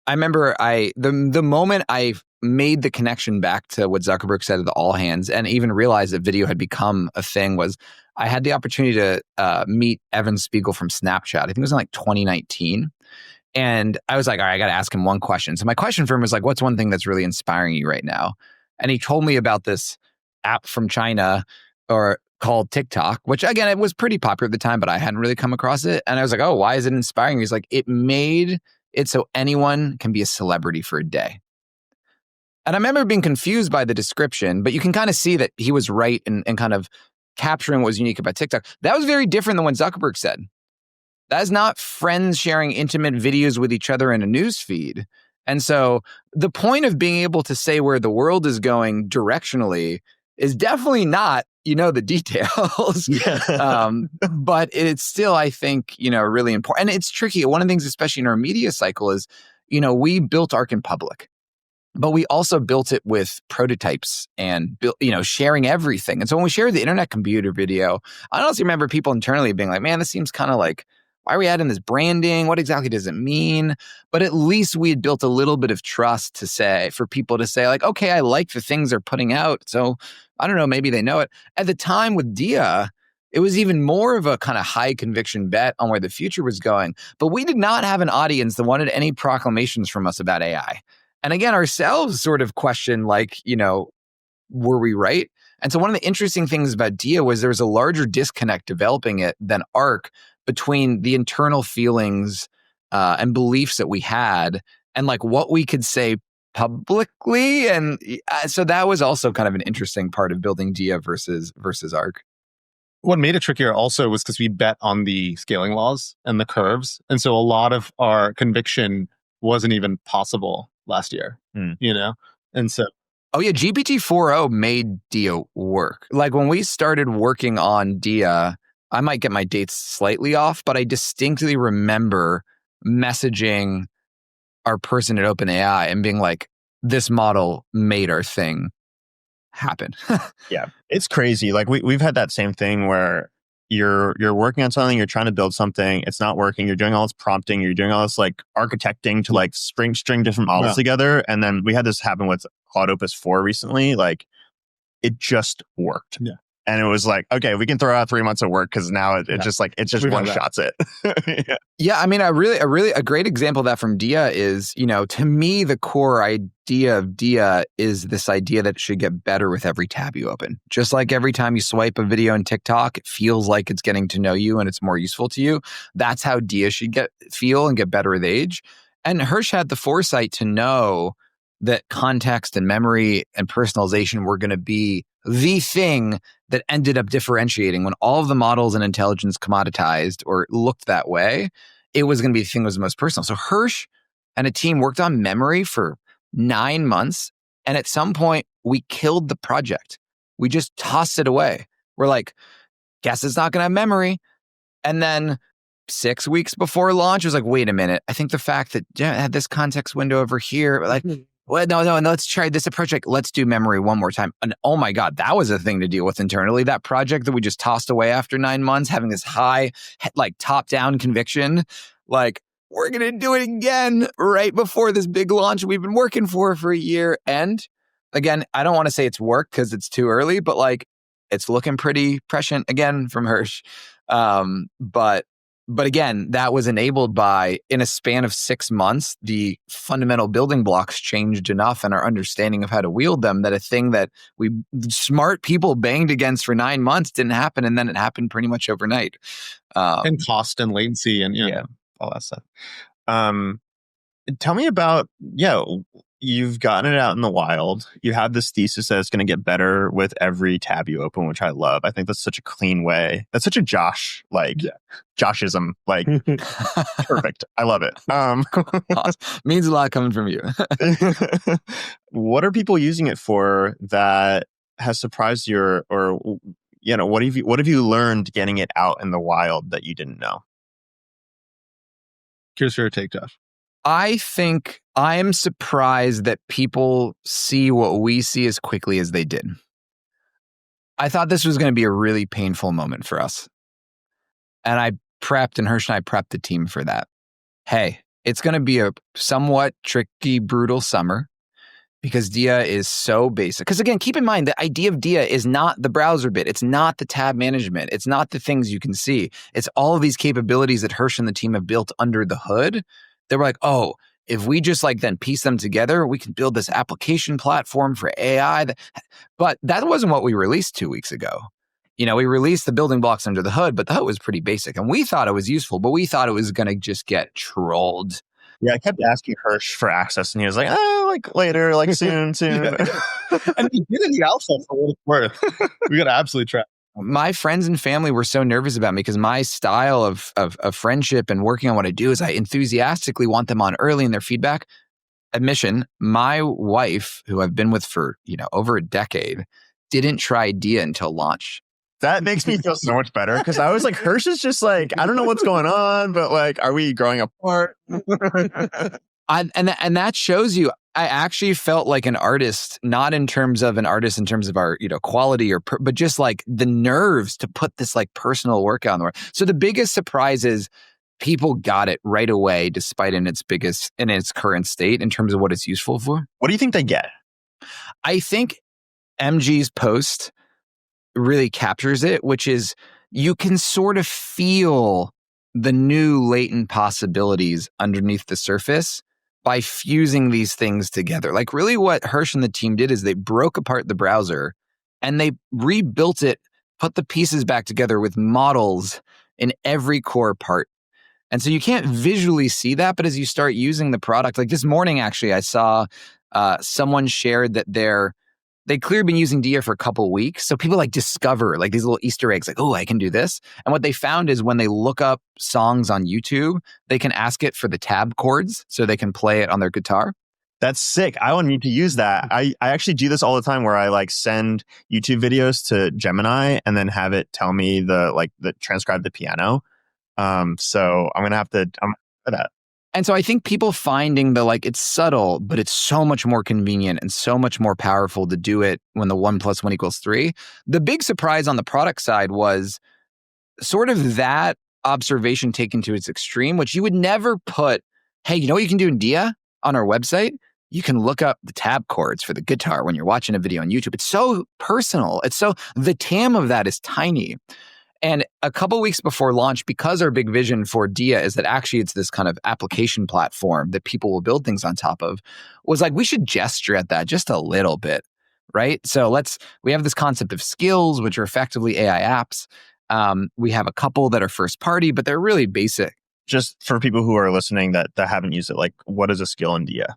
S1: I remember the moment I made the connection back to what Zuckerberg said at the all hands, and even realized that video had become a thing, was I had the opportunity to meet Evan Spiegel from Snapchat. I think it was in like 2019. And I was like, all right, I got to ask him one question. So my question for him was like, what's one thing that's really inspiring you right now? And he told me about this app from China called TikTok, which again, it was pretty popular at the time, but I hadn't really come across it. And I was like, oh, why is it inspiring? He's like, it made it so anyone can be a celebrity for a day. And I remember being confused by the description, but you can kind of see that he was right in kind of capturing what was unique about TikTok. That was very different than what Zuckerberg said. That is not friends sharing intimate videos with each other in a news feed. And so the point of being able to say where the world is going directionally is definitely not, the details. But it's still, I think, really important. And it's tricky. One of the things, especially in our media cycle, is, we built Arc in public, but we also built it with prototypes and sharing everything. And so when we shared the internet computer video, I honestly remember people internally being like, man, this seems kind of like, why are we adding this branding? What exactly does it mean? But at least we had built a little bit of trust for people to say like, okay, I like the things they're putting out. So I don't know, maybe they know it. At the time with Dia, it was even more of a kind of high conviction bet on where the future was going. But we did not have an audience that wanted any proclamations from us about AI. And again, ourselves sort of questioned like, were we right? And so one of the interesting things about Dia was there was a larger disconnect developing it than Arc between the internal feelings and beliefs that we had and like what we could say publicly. And so that was also kind of an interesting part of building Dia versus Arc.
S2: What made it trickier also was because we bet on the scaling laws and the curves. And so a lot of our conviction wasn't even possible last year, And so.
S1: Oh yeah, GPT-4o made Dia work. Like when we started working on Dia, I might get my dates slightly off, but I distinctly remember messaging our person at OpenAI and being like, this model made our thing happen.
S3: Yeah, it's crazy. Like we've had that same thing where you're working on something, you're trying to build something, it's not working, you're doing all this prompting, you're doing all this like architecting to like string different models together. And then we had this happen with Claude Opus 4 recently. Like it just worked. Yeah. And it was like, okay, we can throw out 3 months of work because now it just one shots it.
S1: Yeah, I mean, a great example of that from Dia is, to me, the core idea of Dia is this idea that it should get better with every tab you open. Just like every time you swipe a video in TikTok, it feels like it's getting to know you and it's more useful to you. That's how Dia should feel and get better with age. And Hursh had the foresight to know that context and memory and personalization were going to be the thing that ended up differentiating when all of the models and intelligence commoditized or looked that way. It was going to be the thing that was the most personal. So Hursh and a team worked on memory for 9 months. And at some point, we killed the project. We just tossed it away. We're like, guess it's not going to have memory. And then 6 weeks before launch, it was like, wait a minute. I think the fact that it had this context window over here, like, well, no, let's try this approach. Like, let's do memory one more time. And oh my God, that was a thing to deal with internally. That project that we just tossed away after 9 months, having this high, like top-down conviction, like, we're going to do it again right before this big launch we've been working for a year. And again, I don't want to say it's worked because it's too early, but like, it's looking pretty prescient again from Hursh. But But again, that was enabled by, in a span of 6 months, the fundamental building blocks changed enough and our understanding of how to wield them that a thing that smart people banged against for 9 months didn't happen. And then it happened pretty much overnight.
S2: And cost and latency and all that stuff.
S3: Tell me about, you've gotten it out in the wild. You have this thesis that it's going to get better with every tab you open, which I love. I think that's such a clean way. That's such a Joshism, like perfect. I love it.
S1: Awesome. Means a lot coming from you.
S3: What are people using it for that has surprised you, or what have you learned getting it out in the wild that you didn't know?
S2: Here's your take, Josh.
S1: I think I am surprised that people see what we see as quickly as they did. I thought this was going to be a really painful moment for us. And I prepped, and Hursh and I prepped the team for that. Hey, it's going to be a somewhat tricky, brutal summer because Dia is so basic. Because again, keep in mind, the idea of Dia is not the browser bit. It's not the tab management. It's not the things you can see. It's all of these capabilities that Hursh and the team have built under the hood. They were like, oh, if we just then piece them together, we can build this application platform for AI. But that wasn't what we released 2 weeks ago. We released the building blocks under the hood, but the hood was pretty basic. And we thought it was useful, but we thought it was going to just get trolled.
S3: Yeah, I kept asking Hursh for access, and he was like, later, soon.
S2: And he did it in the alpha for what it's worth. We got to absolutely try.
S1: My friends and family were so nervous about me because my style of friendship and working on what I do is I enthusiastically want them on early in their feedback. Admission, my wife, who I've been with for, over a decade, didn't try Dia until launch.
S3: That makes me feel so much better because I was like, Hursh is just I don't know what's going on, but are we growing apart?
S1: And that shows you, I actually felt like an artist, not in terms of an artist in terms of our, quality but just the nerves to put this personal work out in the world. So the biggest surprise is people got it right away, despite in its current state in terms of what it's useful for.
S3: What do you think they get?
S1: I think MG's post really captures it, which is you can sort of feel the new latent possibilities underneath the surface by fusing these things together. Really what Hursh and the team did is they broke apart the browser and they rebuilt it, put the pieces back together with models in every core part. And so you can't visually see that, but as you start using the product, this morning, actually, I saw someone shared that they'd clearly been using Dia for a couple of weeks. So people discover these little Easter eggs, oh, I can do this. And what they found is when they look up songs on YouTube, they can ask it for the tab chords so they can play it on their guitar.
S3: That's sick. I want you to use that. I actually do this all the time where I send YouTube videos to Gemini and then have it tell me the transcribe the piano. So I'm going to have to, for that.
S1: And so I think people finding it's subtle, but it's so much more convenient and so much more powerful to do it when the 1 + 1 = 3. The big surprise on the product side was sort of that observation taken to its extreme, which you would never put, hey, you know what you can do in Dia on our website? You can look up the tab chords for the guitar when you're watching a video on YouTube. It's so personal. The TAM of that is tiny. And a couple weeks before launch, because our big vision for Dia is that actually it's this kind of application platform that people will build things on top of, was we should gesture at that just a little bit, right? So we have this concept of skills, which are effectively AI apps. We have a couple that are first party, but they're really basic.
S3: Just for people who are listening that haven't used it, what is a skill in Dia?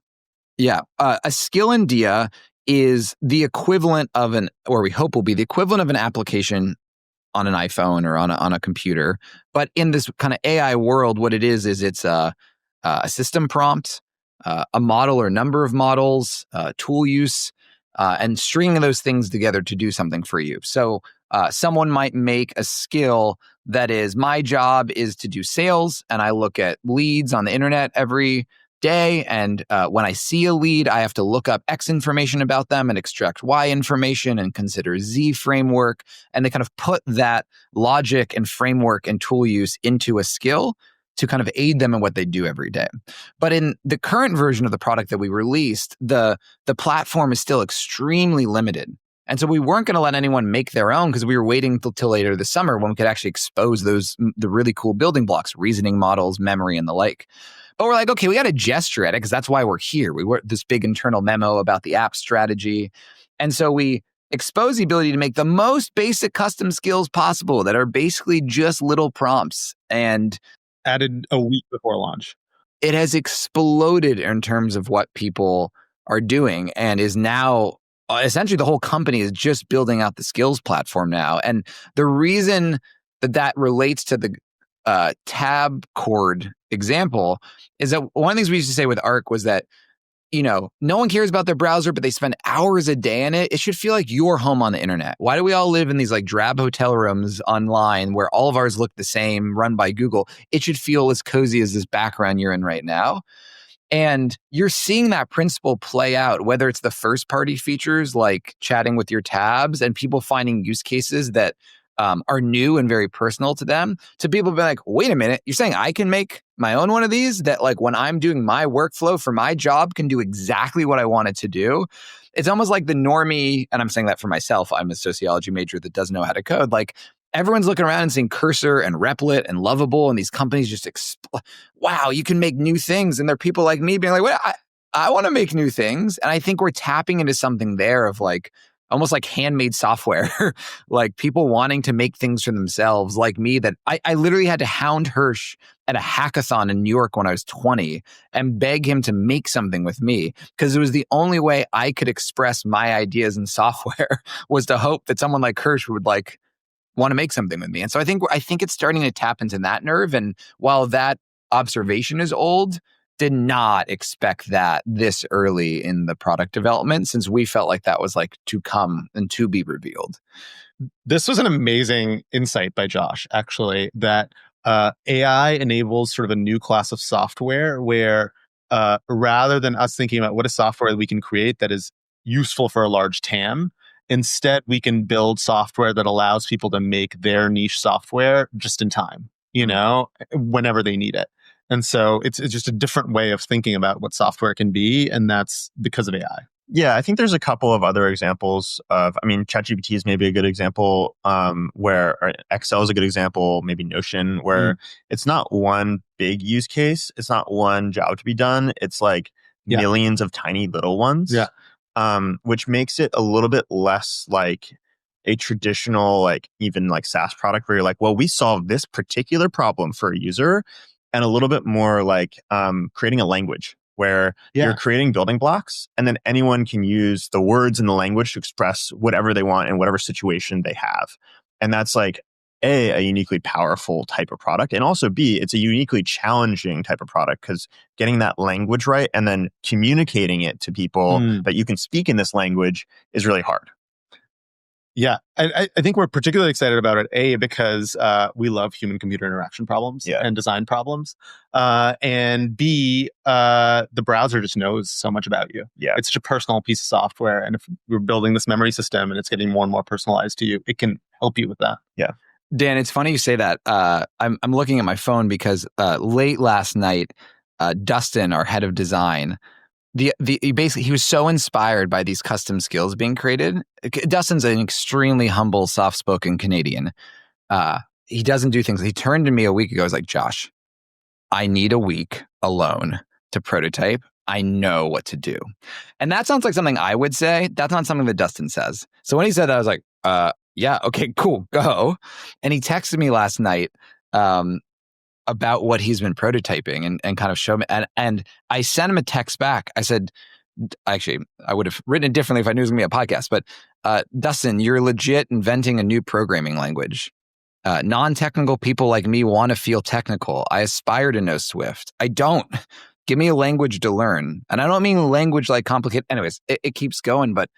S1: Yeah, a skill in Dia is the equivalent of or we hope will be the equivalent of an application on an iPhone or on a computer. But in this kind of AI world, what it is it's a system prompt, a model or number of models, tool use, and stringing those things together to do something for you. So someone might make a skill that is, my job is to do sales, and I look at leads on the internet every day. And when I see a lead, I have to look up X information about them and extract Y information and consider Z framework. And they kind of put that logic and framework and tool use into a skill to kind of aid them in what they do every day. But in the current version of the product that we released, the platform is still extremely limited. And so we weren't going to let anyone make their own because we were waiting till later this summer when we could actually expose the really cool building blocks, reasoning models, memory, and the like. But we're like, okay, we got to gesture at it because that's why we're here. We wrote this big internal memo about the app strategy. And so we expose the ability to make the most basic custom skills possible that are basically just little prompts. And
S2: added a week before launch.
S1: It has exploded in terms of what people are doing and is now essentially the whole company is just building out the skills platform now. And the reason that relates to the tab cord example is that one of the things we used to say with Arc was that, no one cares about their browser, but they spend hours a day in it. It should feel like your home on the internet. Why do we all live in these like drab hotel rooms online where all of ours look the same, run by Google? It should feel as cozy as this background you're in right now. And you're seeing that principle play out, whether it's the first party features like chatting with your tabs and people finding use cases that are new and very personal to them, to people being like, wait a minute, you're saying I can make my own one of these that like when I'm doing my workflow for my job can do exactly what I want it to do. It's almost like the normie, and I'm saying that for myself, I'm a sociology major that doesn't know how to code. Like everyone's looking around and seeing Cursor and Replit and Lovable and these companies just wow, you can make new things. And there are people like me being like, wait, I want to make new things. And I think we're tapping into something there of like, almost like handmade software, like people wanting to make things for themselves, like me, that I literally had to hound Hursh at a hackathon in New York when I was 20 and beg him to make something with me because it was the only way I could express my ideas in software was to hope that someone like Hursh would like want to make something with me. And so I think it's starting to tap into that nerve. And while that observation is old, did not expect that this early in the product development, since we felt like that was like to come and to be revealed.
S2: This was an amazing insight by Josh, actually, that AI enables sort of a new class of software where rather than us thinking about what is software that we can create that is useful for a large TAM, instead we can build software that allows people to make their niche software just in time, whenever they need it. And so it's just a different way of thinking about what software can be, and that's because of AI.
S3: Yeah, I think there's a couple of other examples ChatGPT is maybe a good example, where Excel is a good example, maybe Notion, where it's not one big use case, it's not one job to be done, it's like millions of tiny little ones, which makes it a little bit less like a traditional, like even like SaaS product where you're like, well, we solved this particular problem for a user, and a little bit more like creating a language where you're creating building blocks and then anyone can use the words in the language to express whatever they want in whatever situation they have. And that's like a uniquely powerful type of product. And also B, it's a uniquely challenging type of product because getting that language right and then communicating it to people that you can speak in this language is really hard.
S2: Yeah, I think we're particularly excited about it, because we love human-computer interaction problems and design problems. And B, the browser just knows so much about you. Yeah. It's such a personal piece of software. And if we're building this memory system and it's getting more and more personalized to you, it can help you with that.
S3: Yeah.
S1: Dan, it's funny you say that. I'm looking at my phone because late last night, Dustin, our head of design, he was so inspired by these custom skills being created. Dustin's an extremely humble, soft-spoken Canadian. He doesn't do things. He turned to me a week ago. I was like, Josh, I need a week alone to prototype. I know what to do. And that sounds like something I would say. That's not something that Dustin says. So when he said that, I was like, yeah, okay, cool, go. And he texted me last night about what he's been prototyping and kind of show me. And I sent him a text back. I said, actually, I would have written it differently if I knew it was going to be a podcast, but Dustin, you're legit inventing a new programming language. Non-technical people like me want to feel technical. I aspire to know Swift. I don't. Give me a language to learn. And I don't mean language like complicated. Anyways, it keeps going. But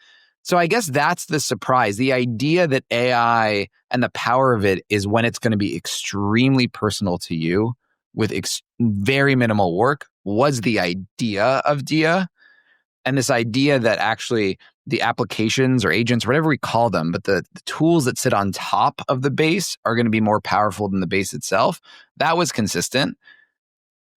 S1: so I guess that's the surprise. The idea that AI and the power of it is when it's going to be extremely personal to you with very minimal work was the idea of DIA. And this idea that actually the applications or agents, whatever we call them, but the tools that sit on top of the base are going to be more powerful than the base itself. That was consistent.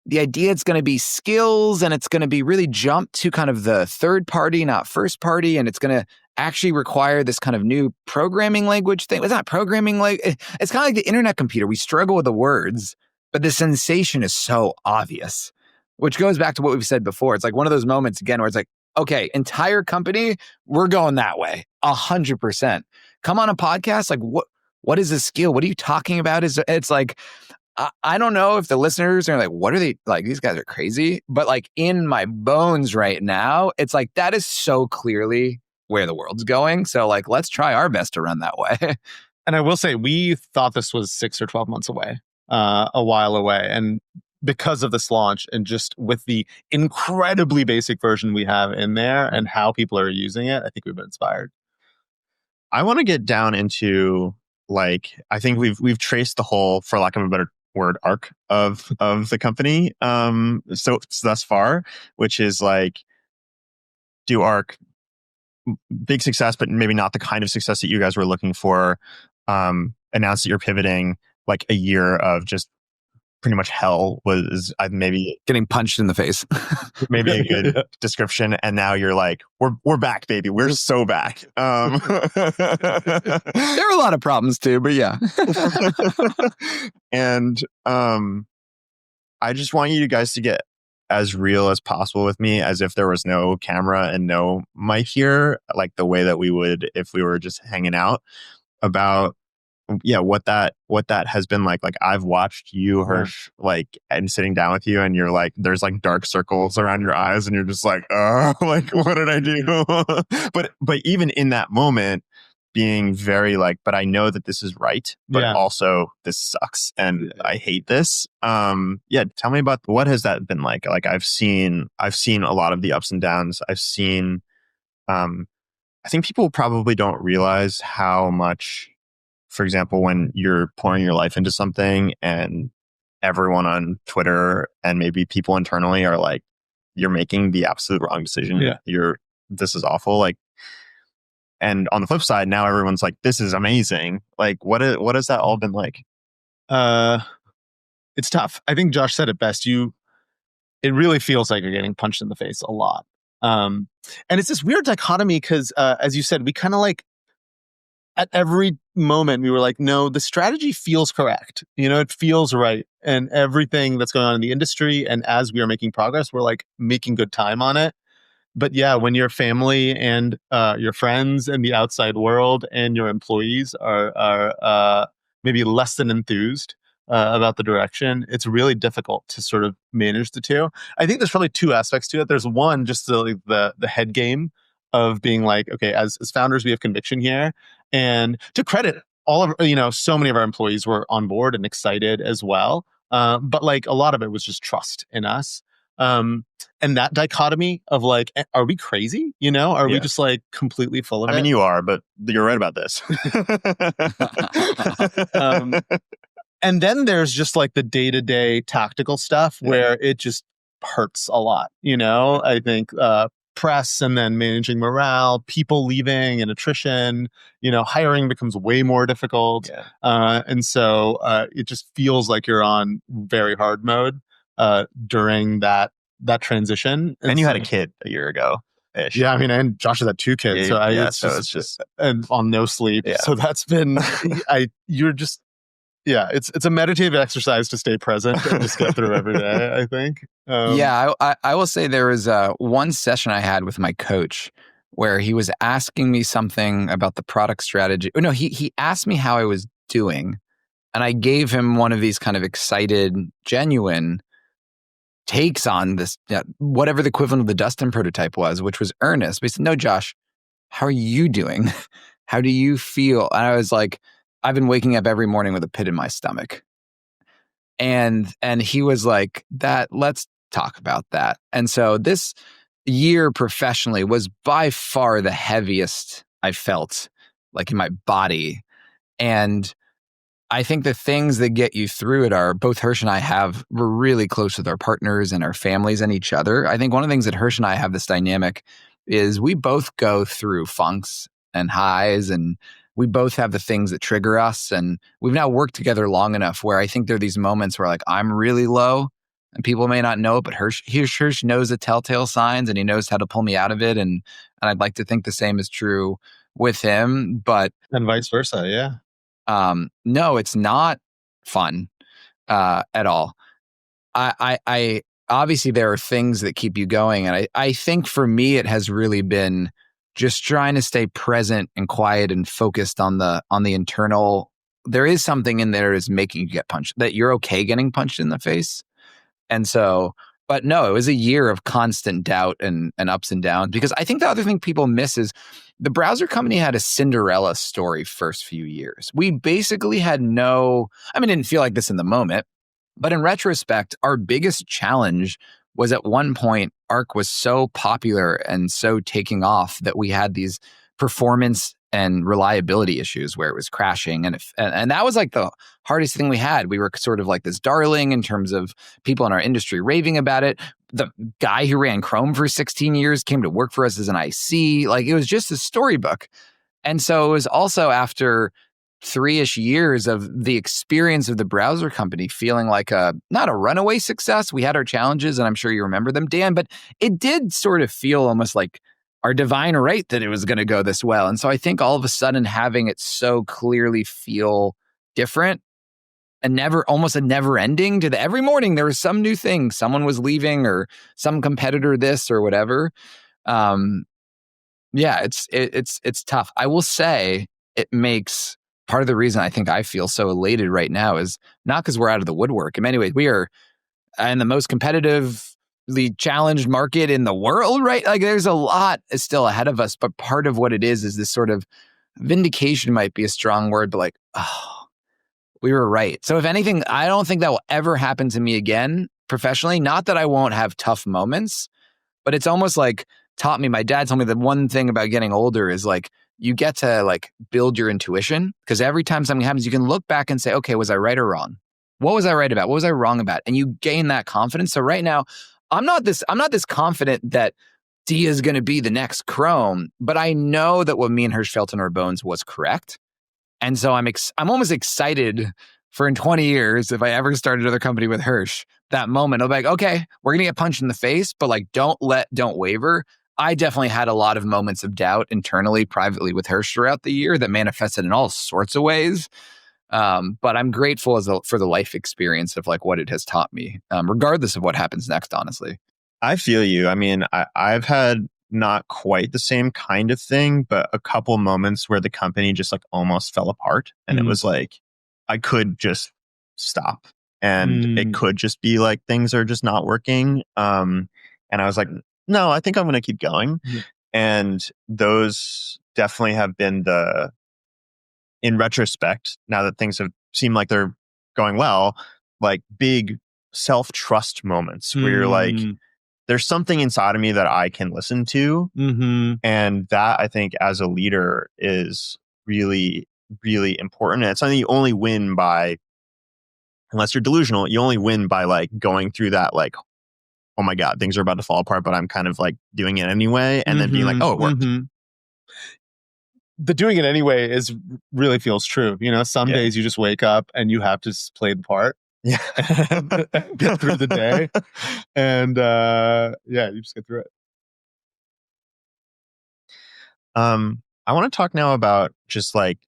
S1: The idea it's going to be skills and it's going to be really jump to kind of the third party, not first party. And it's going to actually require this kind of new programming language thing. It's not programming, like it's kind of like the internet computer. We struggle with the words, but the sensation is so obvious, which goes back to what we've said before. It's like one of those moments again where it's like, okay, entire company, we're going that way 100%. Come on a podcast, like what is this skill? What are you talking about? It's like, I don't know if the listeners are like, what are they like? These guys are crazy. But like in my bones right now, it's like that is so clearly where the world's going. So like, let's try our best to run that way.
S2: And I will say, we thought this was 6 or 12 months away, a while away. And because of this launch and just with the incredibly basic version we have in there and how people are using it, I think we've been inspired.
S3: I want to get down into like, I think we've traced the whole, for lack of a better word, arc of the company. So thus far, which is like, do arc, big success, but maybe not the kind of success that you guys were looking for. Announce that you're pivoting, like a year of just pretty much hell was maybe
S1: getting punched in the face.
S3: Maybe a good description. And now you're like, we're back, baby. We're so back. There
S1: are a lot of problems too, but yeah.
S3: And I just want you guys to get as real as possible with me, as if there was no camera and no mic here, like the way that we would if we were just hanging out, about what that has been like. Like I've watched you, Hursh, like, and sitting down with you, and you're like, there's like dark circles around your eyes, and you're just like, oh, like what did I do? but even in that moment, being very like, but I know that this is right, but also this sucks and I hate this. Tell me about what has that been like? Like I've seen a lot of the ups and downs. I've seen, I think people probably don't realize how much, for example, when you're pouring your life into something and everyone on Twitter and maybe people internally are like, you're making the absolute wrong decision. This is awful. Like, and on the flip side, now everyone's like, this is amazing. Like, what has that all been like?
S2: It's tough. I think Josh said it best. It really feels like you're getting punched in the face a lot. And it's this weird dichotomy because, as you said, we kind of like, at every moment we were like, no, the strategy feels correct. It feels right. And everything that's going on in the industry, and as we are making progress, we're like making good time on it. But yeah, when your family and your friends and the outside world and your employees are maybe less than enthused about the direction, it's really difficult to sort of manage the two. I think there's probably two aspects to it. There's one, just the head game of being like, okay, as founders, we have conviction here. And to credit all of, so many of our employees were on board and excited as well. But like a lot of it was just trust in us. And that dichotomy of like, are we crazy? Are we just like completely full of it?
S3: I mean, you are, but you're right about this.
S2: And then there's just like the day-to-day tactical stuff where it just hurts a lot. I think press and then managing morale, people leaving and attrition, hiring becomes way more difficult. And so it just feels like you're on very hard mode during that transition.
S3: And you had a kid a year ago. Ish.
S2: Yeah, I mean, and Josh has had 2 kids, so it's just and on no sleep. Yeah. So that's been it's a meditative exercise to stay present and just get through every day, I think.
S1: I will say there was one session I had with my coach where he was asking me something about the product strategy. No, he asked me how I was doing, and I gave him one of these kind of excited, genuine takes on this, whatever the equivalent of the Dustin prototype was, which was earnest. But he said, no, Josh, how are you doing? How do you feel? And I was like, I've been waking up every morning with a pit in my stomach. And he was like, let's talk about that. And so this year professionally was by far the heaviest I felt, like in my body. And I think the things that get you through it are, both Hursh and I we're really close with our partners and our families and each other. I think one of the things that Hursh and I have this dynamic is we both go through funks and highs, and we both have the things that trigger us. And we've now worked together long enough where I think there are these moments where like I'm really low And people may not know it, but Hirsch knows the telltale signs and he knows how to pull me out of it. And I'd like to think the same is true with him. But
S2: and vice versa, yeah.
S1: No, it's not fun at all. I obviously there are things that keep you going. And I think for me, it has really been just trying to stay present and quiet and focused on the internal. There is something in there is making you get punched, that you're okay getting punched in the face. And so, but no, it was a year of constant doubt and ups and downs, because I think the other thing people miss is the browser company had a Cinderella story first few years. We basically had didn't feel like this in the moment, but in retrospect, our biggest challenge was at one point, Arc was so popular and so taking off that we had these performance and reliability issues where it was crashing. And that was like the hardest thing we had. We were sort of like this darling in terms of people in our industry raving about it. The guy who ran Chrome for 16 years came to work for us as an IC. Like, it was just a storybook. And so it was also after 3-ish years of the experience of the browser company feeling like not a runaway success. We had our challenges, and I'm sure you remember them, Dan, but it did sort of feel almost like our divine right that it was going to go this well. And so I think all of a sudden having it so clearly feel different and almost a never ending to every morning there was some new thing. Someone was leaving or some competitor this or whatever. It's tough. I will say it makes part of the reason I think I feel so elated right now is not because we're out of the woodwork. In many ways, we are in the most competitively challenged market in the world, right? Like, there's a lot is still ahead of us, but part of what it is this sort of vindication might be a strong word, but like, oh, we were right. So if anything, I don't think that will ever happen to me again professionally. Not that I won't have tough moments, but it's almost like taught me, my dad told me that one thing about getting older is like, you get to like build your intuition, because every time something happens, you can look back and say, okay, was I right or wrong? What was I right about? What was I wrong about? And you gain that confidence. So right now, I'm not this confident that Dia is going to be the next Chrome, but I know that what me and Hursh felt in our bones was correct. And so I'm almost excited for in 20 years, if I ever start another company with Hursh, that moment, I'll be like, okay, we're going to get punched in the face, but like, don't waver. I definitely had a lot of moments of doubt internally, privately with Hursh throughout the year that manifested in all sorts of ways. But I'm grateful for the life experience of like what it has taught me, regardless of what happens next, honestly.
S3: I feel you. I mean, I've had not quite the same kind of thing, but a couple moments where the company just like almost fell apart. And it was like, I could just stop and it could just be like, things are just not working. And I was like, no, I think I'm going to keep going. And those definitely have been in retrospect, now that things have seemed like they're going well, like big self-trust moments where you're like, there's something inside of me that I can listen to. And that, I think, as a leader is really, really important. And it's something you only win by, unless you're delusional, you only win by like going through that, like, oh my God, things are about to fall apart, but I'm kind of like doing it anyway. And then being like, oh, it worked.
S2: The doing it anyway really feels true. You know, some days you just wake up and you have to just play the part.
S3: Yeah.
S2: Get through the day. And you just get through it.
S3: I want to talk now about just like,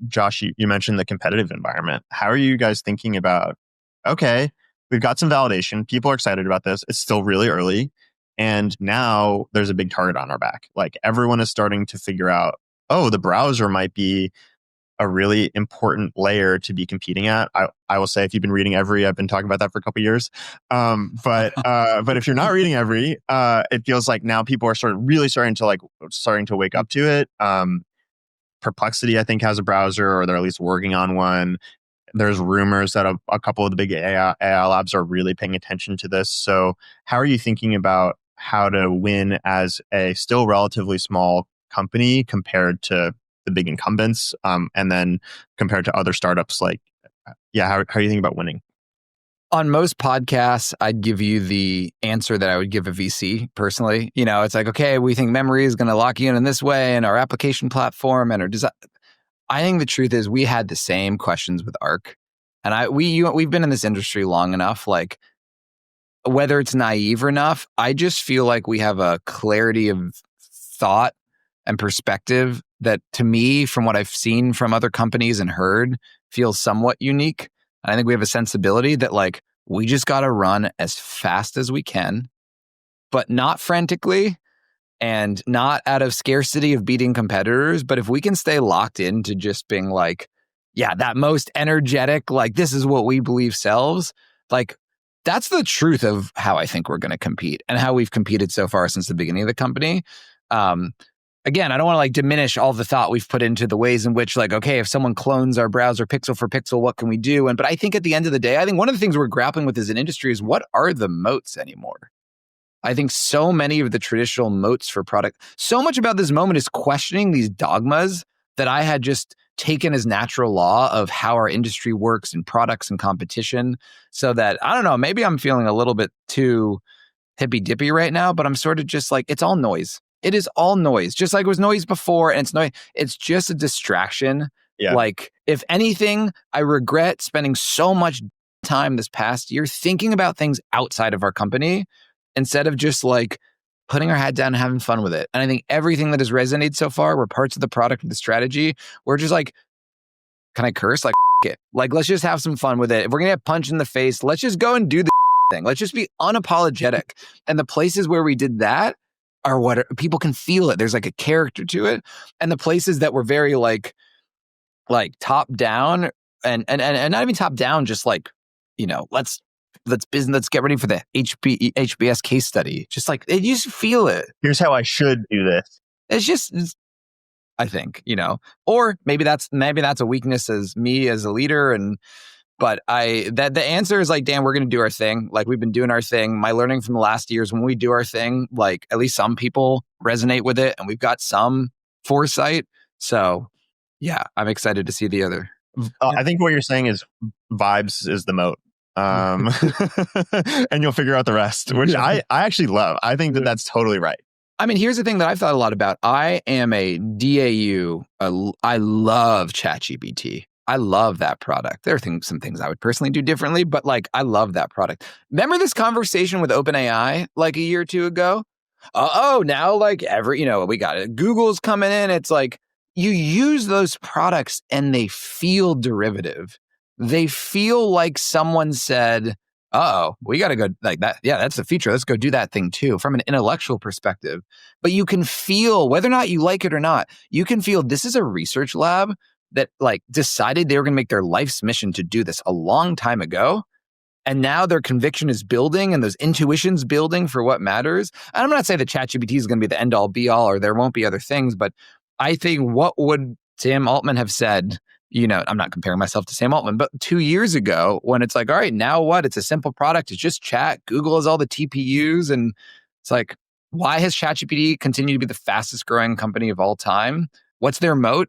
S3: Josh, you mentioned the competitive environment. How are you guys thinking about, okay, we've got some validation. People are excited about this. It's still really early. And now there's a big target on our back. Like, everyone is starting to figure out, oh, the browser might be a really important layer to be competing at. I will say, if you've been reading Every, I've been talking about that for a couple of years. But if you're not reading Every, it feels like now people are really starting to wake up to it. Perplexity, I think, has a browser, or they're at least working on one. There's rumors that a couple of the big AI labs are really paying attention to this. So how are you thinking about how to win as a still relatively small company compared to the big incumbents, and then compared to other startups? Like, how are you thinking about winning?
S1: On most podcasts, I'd give you the answer that I would give a VC personally. You know, it's like, okay, we think memory is going to lock you in this way, and our application platform and our design. I think the truth is we had the same questions with Arc, and we've been in this industry long enough. Like, whether it's naive or not, I just feel like we have a clarity of thought and perspective that, to me, from what I've seen from other companies and heard, feels somewhat unique. And I think we have a sensibility that like, we just got to run as fast as we can, but not frantically and not out of scarcity of beating competitors. But if we can stay locked into just being like, yeah, that most energetic, like this is what we believe selves, like that's the truth of how I think we're going to compete and how we've competed so far since the beginning of the company. Again, I don't want to like diminish all the thought we've put into the ways in which like, okay, if someone clones our browser pixel for pixel, what can we do? But I think at the end of the day, I think one of the things we're grappling with as an industry is what are the moats anymore? I think so many of the traditional moats for product, so much about this moment is questioning these dogmas that I had just taken as natural law of how our industry works and products and competition. So that, I don't know, maybe I'm feeling a little bit too hippy dippy right now, but I'm sort of just like, it's all noise. It is all noise, just like it was noise before. And it's noise. It's just a distraction.
S3: Yeah.
S1: Like, if anything, I regret spending so much time this past year thinking about things outside of our company instead of just like putting our hat down and having fun with it. And I think everything that has resonated so far were parts of the product and the strategy. We're just like, can I curse? Like, it. Like, let's just have some fun with it. If we're going to get punched in the face, let's just go and do the thing. Let's just be unapologetic. And the places where we did that are what people can feel it. There's like a character to it. And the places that were very like top down and not even top down, just like, you know, let's get ready for the HBS case study. Just like, you just feel it.
S3: Here's how I should do this.
S1: It's I think, you know, or maybe that's a weakness as me as a leader. But the answer is like, Dan, we're going to do our thing. Like, we've been doing our thing. My learning from the last years, when we do our thing, like at least some people resonate with it and we've got some foresight. So yeah, I'm excited to see the other.
S3: I think what you're saying is vibes is the moat. And you'll figure out the rest, which I actually love. I think that that's totally right.
S1: I mean, here's the thing that I've thought a lot about. I am a DAU. I love ChatGPT. I love that product. There are some things I would personally do differently, but like, I love that product. Remember this conversation with OpenAI like a year or two ago? Now like we got it. Google's coming in. It's like, you use those products and they feel derivative. They feel like someone said, we got to go like that. Yeah, that's the feature. Let's go do that thing too, from an intellectual perspective. But you can feel, whether or not you like it or not, you can feel this is a research lab that like decided they were going to make their life's mission to do this a long time ago. And now their conviction is building and those intuitions building for what matters. And I'm not saying that ChatGPT is going to be the end all be all or there won't be other things, but I think what would Sam Altman have said, you know, I'm not comparing myself to Sam Altman, but 2 years ago when it's like, all right, now what? It's a simple product. It's just chat. Google has all the TPUs. And it's like, why has ChatGPT continued to be the fastest growing company of all time? What's their moat?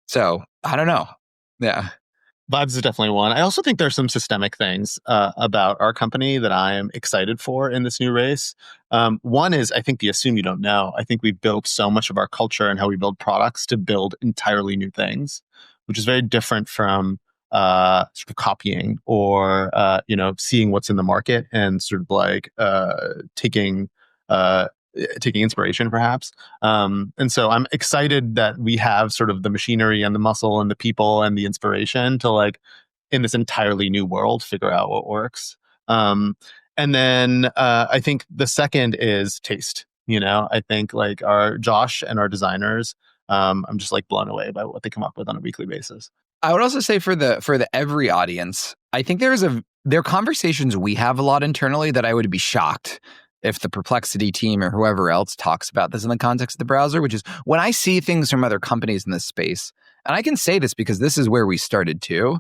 S1: So I don't know. Yeah.
S2: Vibes is definitely one. I also think there's some systemic things about our company that I am excited for in this new race. One is, I think, the assume you don't know. I think we've built so much of our culture and how we build products to build entirely new things, which is very different from sort of copying or seeing what's in the market and sort of like taking inspiration, perhaps. And so I'm excited that we have sort of the machinery and the muscle and the people and the inspiration to like, in this entirely new world, figure out what works. And then I think the second is taste. You know, I think like our Josh and our designers, I'm just like blown away by what they come up with on a weekly basis.
S1: I would also say for the every audience, I think there are conversations we have a lot internally that I would be shocked if the Perplexity team or whoever else talks about this in the context of the browser, which is when I see things from other companies in this space, and I can say this because this is where we started too,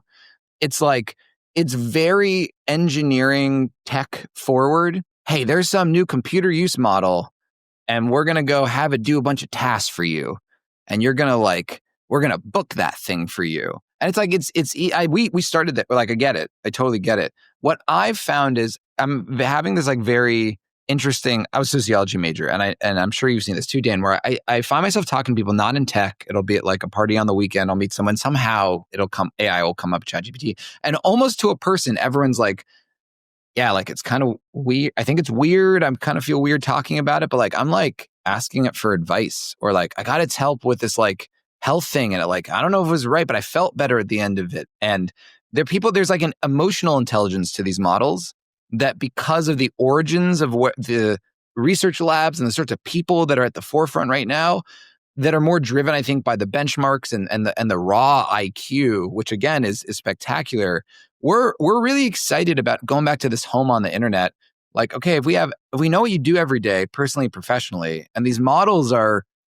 S1: it's like, it's very engineering tech forward. Hey, there's some new computer use model and we're going to go have it do a bunch of tasks for you. And you're going to we're going to book that thing for you. And it's like, we started that. Like, I get it. I totally get it. What I've found is I'm having this like very interesting, I was a sociology major, and I'm sure you've seen this too, Dan, where I find myself talking to people not in tech. It'll be at like a party on the weekend. I'll meet someone, somehow AI will come up, ChatGPT. And almost to a person, everyone's like, yeah, like it's kind of weird. I think it's weird. I kind of feel weird talking about it, but like I'm like asking it for advice, or like I got its help with this like health thing, and it like I don't know if it was right, but I felt better at the end of it. And there's like an emotional intelligence to these models that, because of the origins of what the research labs and the sorts of people that are at the forefront right now, that are more driven, I think, by the benchmarks and the raw IQ, which again is spectacular. We're really excited about going back to this home on the internet. Like, okay, if we know what you do every day, personally, professionally, and these models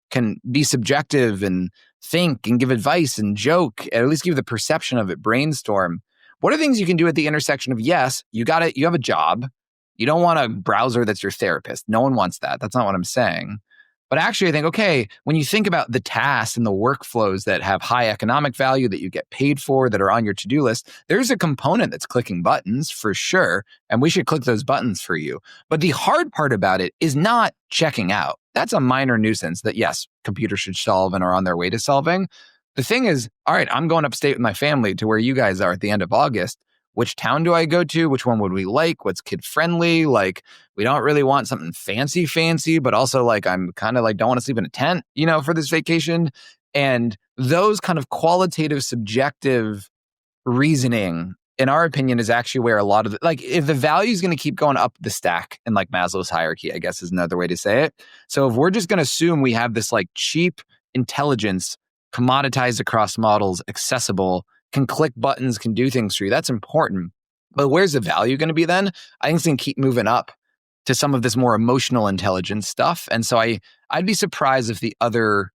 S1: can be subjective and think and give advice and joke, at least give the perception of it, brainstorm. What are things you can do at the intersection of, yes, you have a job. You don't want a browser that's your therapist. No one wants that. That's not what I'm saying. But actually, I think, okay, when you think about the tasks and the workflows that have high economic value that you get paid for, that are on your to-do list, there's a component that's clicking buttons for sure. And we should click those buttons for you. But the hard part about it is not checking out. That's a minor nuisance that, yes, computers should solve and are on their way to solving. The thing is, all right, I'm going upstate with my family to where you guys are at the end of August. Which town do I go to? Which one would we like? What's kid friendly? Like, we don't really want something fancy, but also like, I'm kind of like, don't want to sleep in a tent, for this vacation. And those kind of qualitative, subjective reasoning, in our opinion, is actually where a lot of like, if the value is going to keep going up the stack in like Maslow's hierarchy, I guess is another way to say it. So if we're just going to assume we have this like cheap intelligence commoditized across models, accessible, can click buttons, can do things for you, that's important. But where's the value going to be then? I think it's going to keep moving up to some of this more emotional intelligence stuff. And so I'd be surprised if the other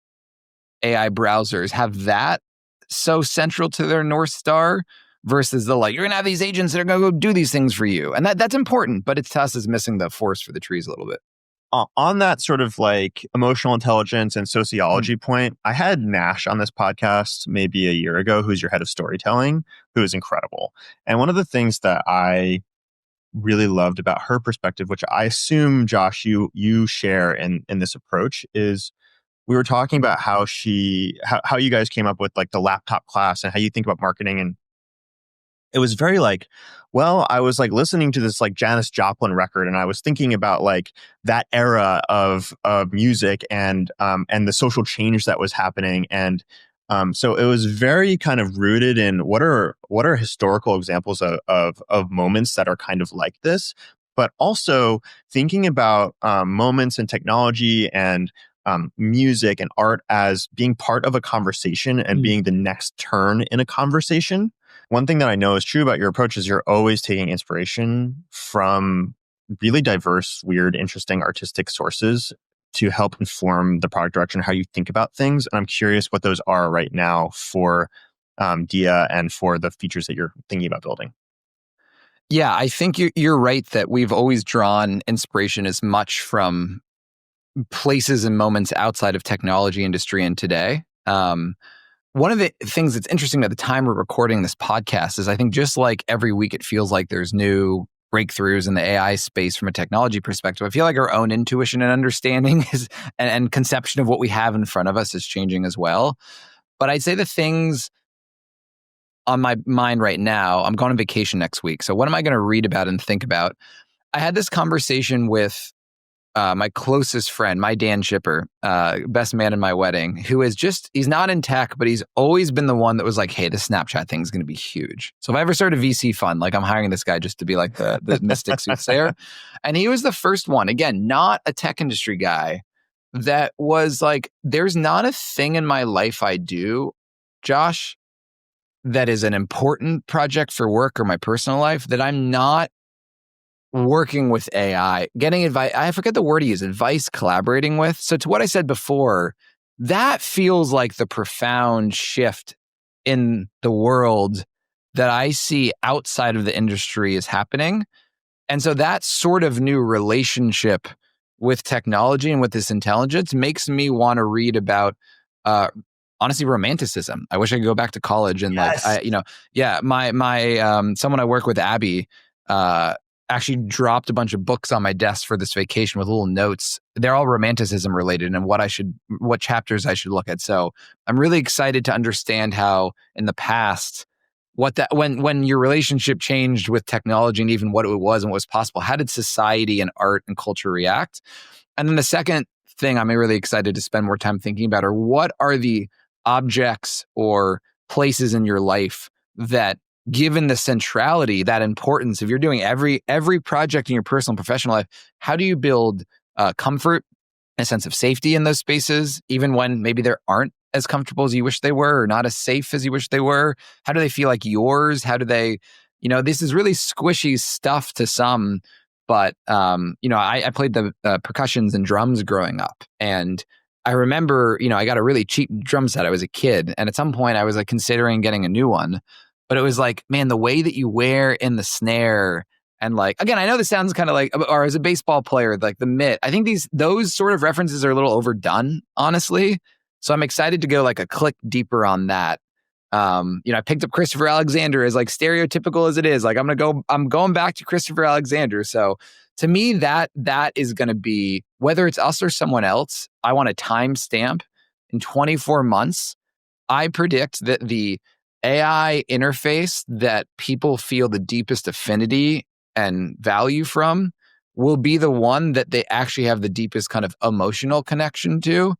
S1: AI browsers have that so central to their North Star versus the like, you're going to have these agents that are going to go do these things for you. And that's important, but it's to us is missing the forest for the trees a little bit.
S3: On that sort of like emotional intelligence and sociology point, I had Nash on this podcast maybe a year ago, who's your head of storytelling, who is incredible. And one of the things that I really loved about her perspective, which I assume, Josh, you share in this approach, is we were talking about how you guys came up with like the laptop class and how you think about marketing. And it was very like, well, I was like listening to this like Janis Joplin record, and I was thinking about like that era of music and the social change that was happening, and so it was very kind of rooted in what are historical examples of moments that are kind of like this, but also thinking about moments in technology and music and art as being part of a conversation and being the next turn in a conversation. One thing that I know is true about your approach is you're always taking inspiration from really diverse, weird, interesting artistic sources to help inform the product direction, how you think about things. And I'm curious what those are right now for Dia and for the features that you're thinking about building.
S1: Yeah, I think you're right that we've always drawn inspiration as much from places and moments outside of technology industry and today. One of the things that's interesting at the time we're recording this podcast is I think just like every week it feels like there's new breakthroughs in the AI space from a technology perspective. I feel like our own intuition and understanding is and conception of what we have in front of us is changing as well. But I'd say the things on my mind right now, I'm going on vacation next week. So what am I going to read about and think about? I had this conversation with my closest friend, my Dan Shipper, best man in my wedding, who is he's not in tech, but he's always been the one that was like, hey, the Snapchat thing is going to be huge. So if I ever start a VC fund, like I'm hiring this guy just to be like the mystic soothsayer. And he was the first one, again, not a tech industry guy, that was like, there's not a thing in my life I do, Josh, that is an important project for work or my personal life that I'm not working with AI, getting advice. I forget the word he used, advice, collaborating with. So to what I said before, that feels like the profound shift in the world that I see outside of the industry is happening. And so that sort of new relationship with technology and with this intelligence makes me want to read about, honestly, romanticism. I wish I could go back to college and
S3: Yes.
S1: my someone I work with, Abby, actually dropped a bunch of books on my desk for this vacation with little notes. They're all romanticism related and what chapters I should look at. So I'm really excited to understand how in the past what that when your relationship changed with technology and even what it was and what was possible, how did society and art and culture react? And then the second thing I'm really excited to spend more time thinking about are what are the objects or places in your life that, given the centrality, that importance, if you're doing every project in your personal and professional life, how do you build comfort, a sense of safety in those spaces, even when maybe they aren't as comfortable as you wish they were or not as safe as you wish they were? How do they feel like yours? How do they, this is really squishy stuff to some, but, I played the percussions and drums growing up. And I remember, I got a really cheap drum set. I was a kid. And at some point I was like considering getting a new one, but it was like, man, the way that you wear in the snare. And like, again, I know this sounds kind of like, or as a baseball player, like the mitt, I think those sort of references are a little overdone, honestly. So I'm excited to go like a click deeper on that. I picked up Christopher Alexander, as like stereotypical as it is. Like I'm going back to Christopher Alexander. So to me, that is going to be, whether it's us or someone else, I want a timestamp in 24 months. I predict that the AI interface that people feel the deepest affinity and value from will be the one that they actually have the deepest kind of emotional connection to.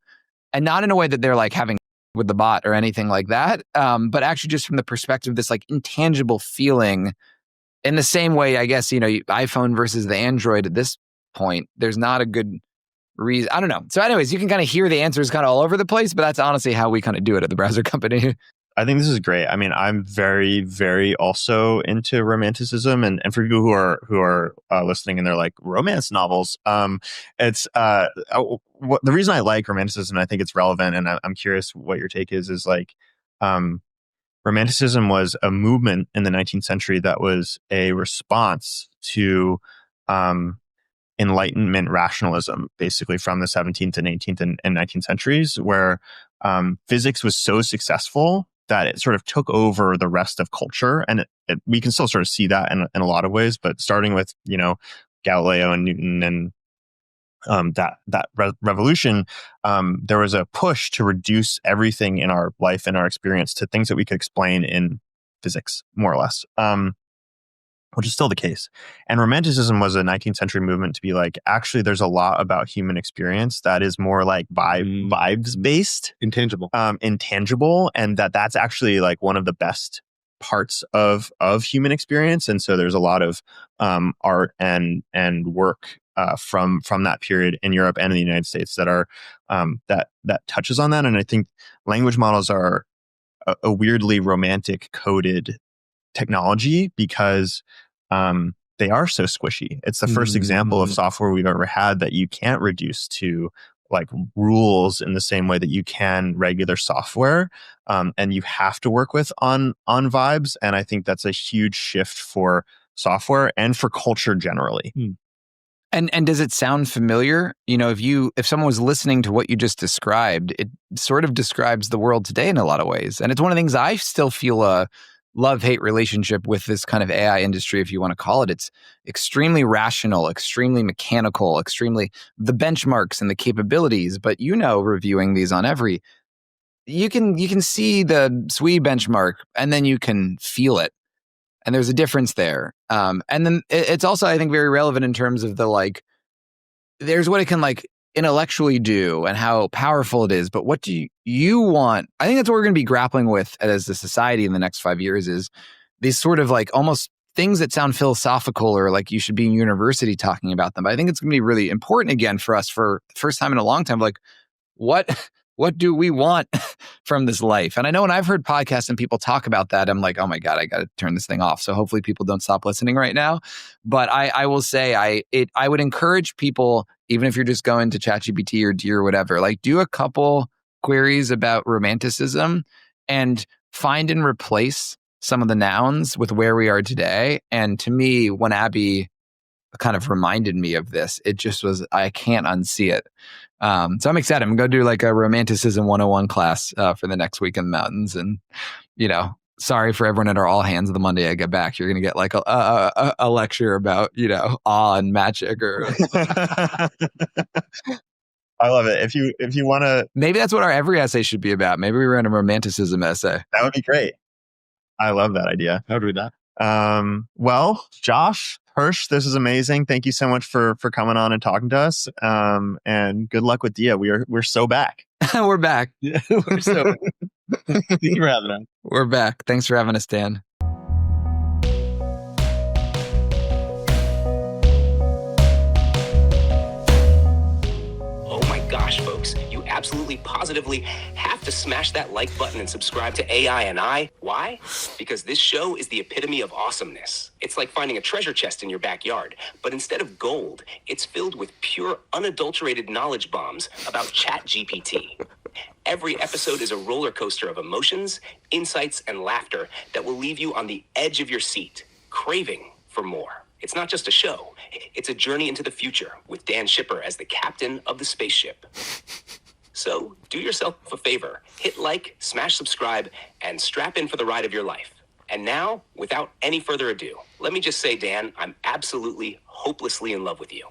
S1: And not in a way that they're like having with the bot or anything like that, but actually just from the perspective of this like intangible feeling. In the same way, I guess, iPhone versus the Android at this point, there's not a good reason. I don't know. So anyways, you can kind of hear the answers kind of all over the place, but that's honestly how we kind of do it at the browser company.
S3: I think this is great. I mean, I'm very, very also into romanticism, and for people who are listening and they're like romance novels, it's the reason I like romanticism. I think it's relevant, and I'm curious what your take is like, romanticism was a movement in the 19th century that was a response to Enlightenment rationalism, basically from the 17th and 18th and 19th centuries, where physics was so successful that it sort of took over the rest of culture. And we can still sort of see that in a lot of ways, but starting with, Galileo and Newton and that revolution, there was a push to reduce everything in our life and our experience to things that we could explain in physics, more or less, which is still the case. And romanticism was a 19th century movement to be like, actually, there's a lot about human experience that is more like vibes based, intangible, and that's actually like one of the best parts of human experience. And so there's a lot of art and work from that period in Europe and in the United States that are that touches on that. And I think language models are a weirdly romantic coded technology because they are so squishy. It's the first example of software we've ever had that you can't reduce to like rules in the same way that you can regular software, and you have to work with on vibes. And I think that's a huge shift for software and for culture generally.
S1: And does it sound familiar? If someone was listening to what you just described, it sort of describes the world today in a lot of ways. And it's one of the things I still feel a love-hate relationship with this kind of AI industry, if you want to call it. It's extremely rational, extremely mechanical, extremely the benchmarks and the capabilities. But reviewing these on you can see the SWE benchmark and then you can feel it. And there's a difference there. And then it's also, I think, very relevant in terms of there's what it can like intellectually do and how powerful it is. But what do you want? I think that's what we're going to be grappling with as a society in the next 5 years is these sort of like almost things that sound philosophical or like you should be in university talking about them. But I think it's going to be really important again for us for the first time in a long time. Like, what do we want from this life? And I know when I've heard podcasts and people talk about that, I'm like, oh my God, I got to turn this thing off. So hopefully people don't stop listening right now. But I will say I would encourage people, even if you're just going to ChatGPT or Deer or whatever, like do a couple queries about romanticism and find and replace some of the nouns with where we are today. And to me, when Abby kind of reminded me of this, it just was, I can't unsee it. So I'm excited. I'm going to do like a romanticism 101 class for the next week in the mountains. And, sorry for everyone at our all hands the Monday I get back. You're going to get like a lecture about, awe and magic or.
S3: I love it. If you want to.
S1: Maybe that's what our every essay should be about. Maybe we run a romanticism essay.
S3: That would be great. I love that idea.
S2: I would read that.
S3: Well, Josh, Hursh, this is amazing. Thank you so much for coming on and talking to us. And good luck with Dia. We're so back.
S1: We're back.
S2: Yeah, we're so. Thank you for having us.
S1: We're back. Thanks for having us, Dan.
S5: Oh my gosh, folks, you absolutely positively have to smash that like button and subscribe to AI and I. Why? Because this show is the epitome of awesomeness. It's like finding a treasure chest in your backyard, but instead of gold, it's filled with pure, unadulterated knowledge bombs about ChatGPT. Every episode is a roller coaster of emotions, insights, and laughter that will leave you on the edge of your seat, craving for more. It's not just a show. It's a journey into the future with Dan Shipper as the captain of the spaceship. So do yourself a favor, hit like, smash subscribe, and strap in for the ride of your life. And now, without any further ado, let me just say, Dan, I'm absolutely, hopelessly in love with you.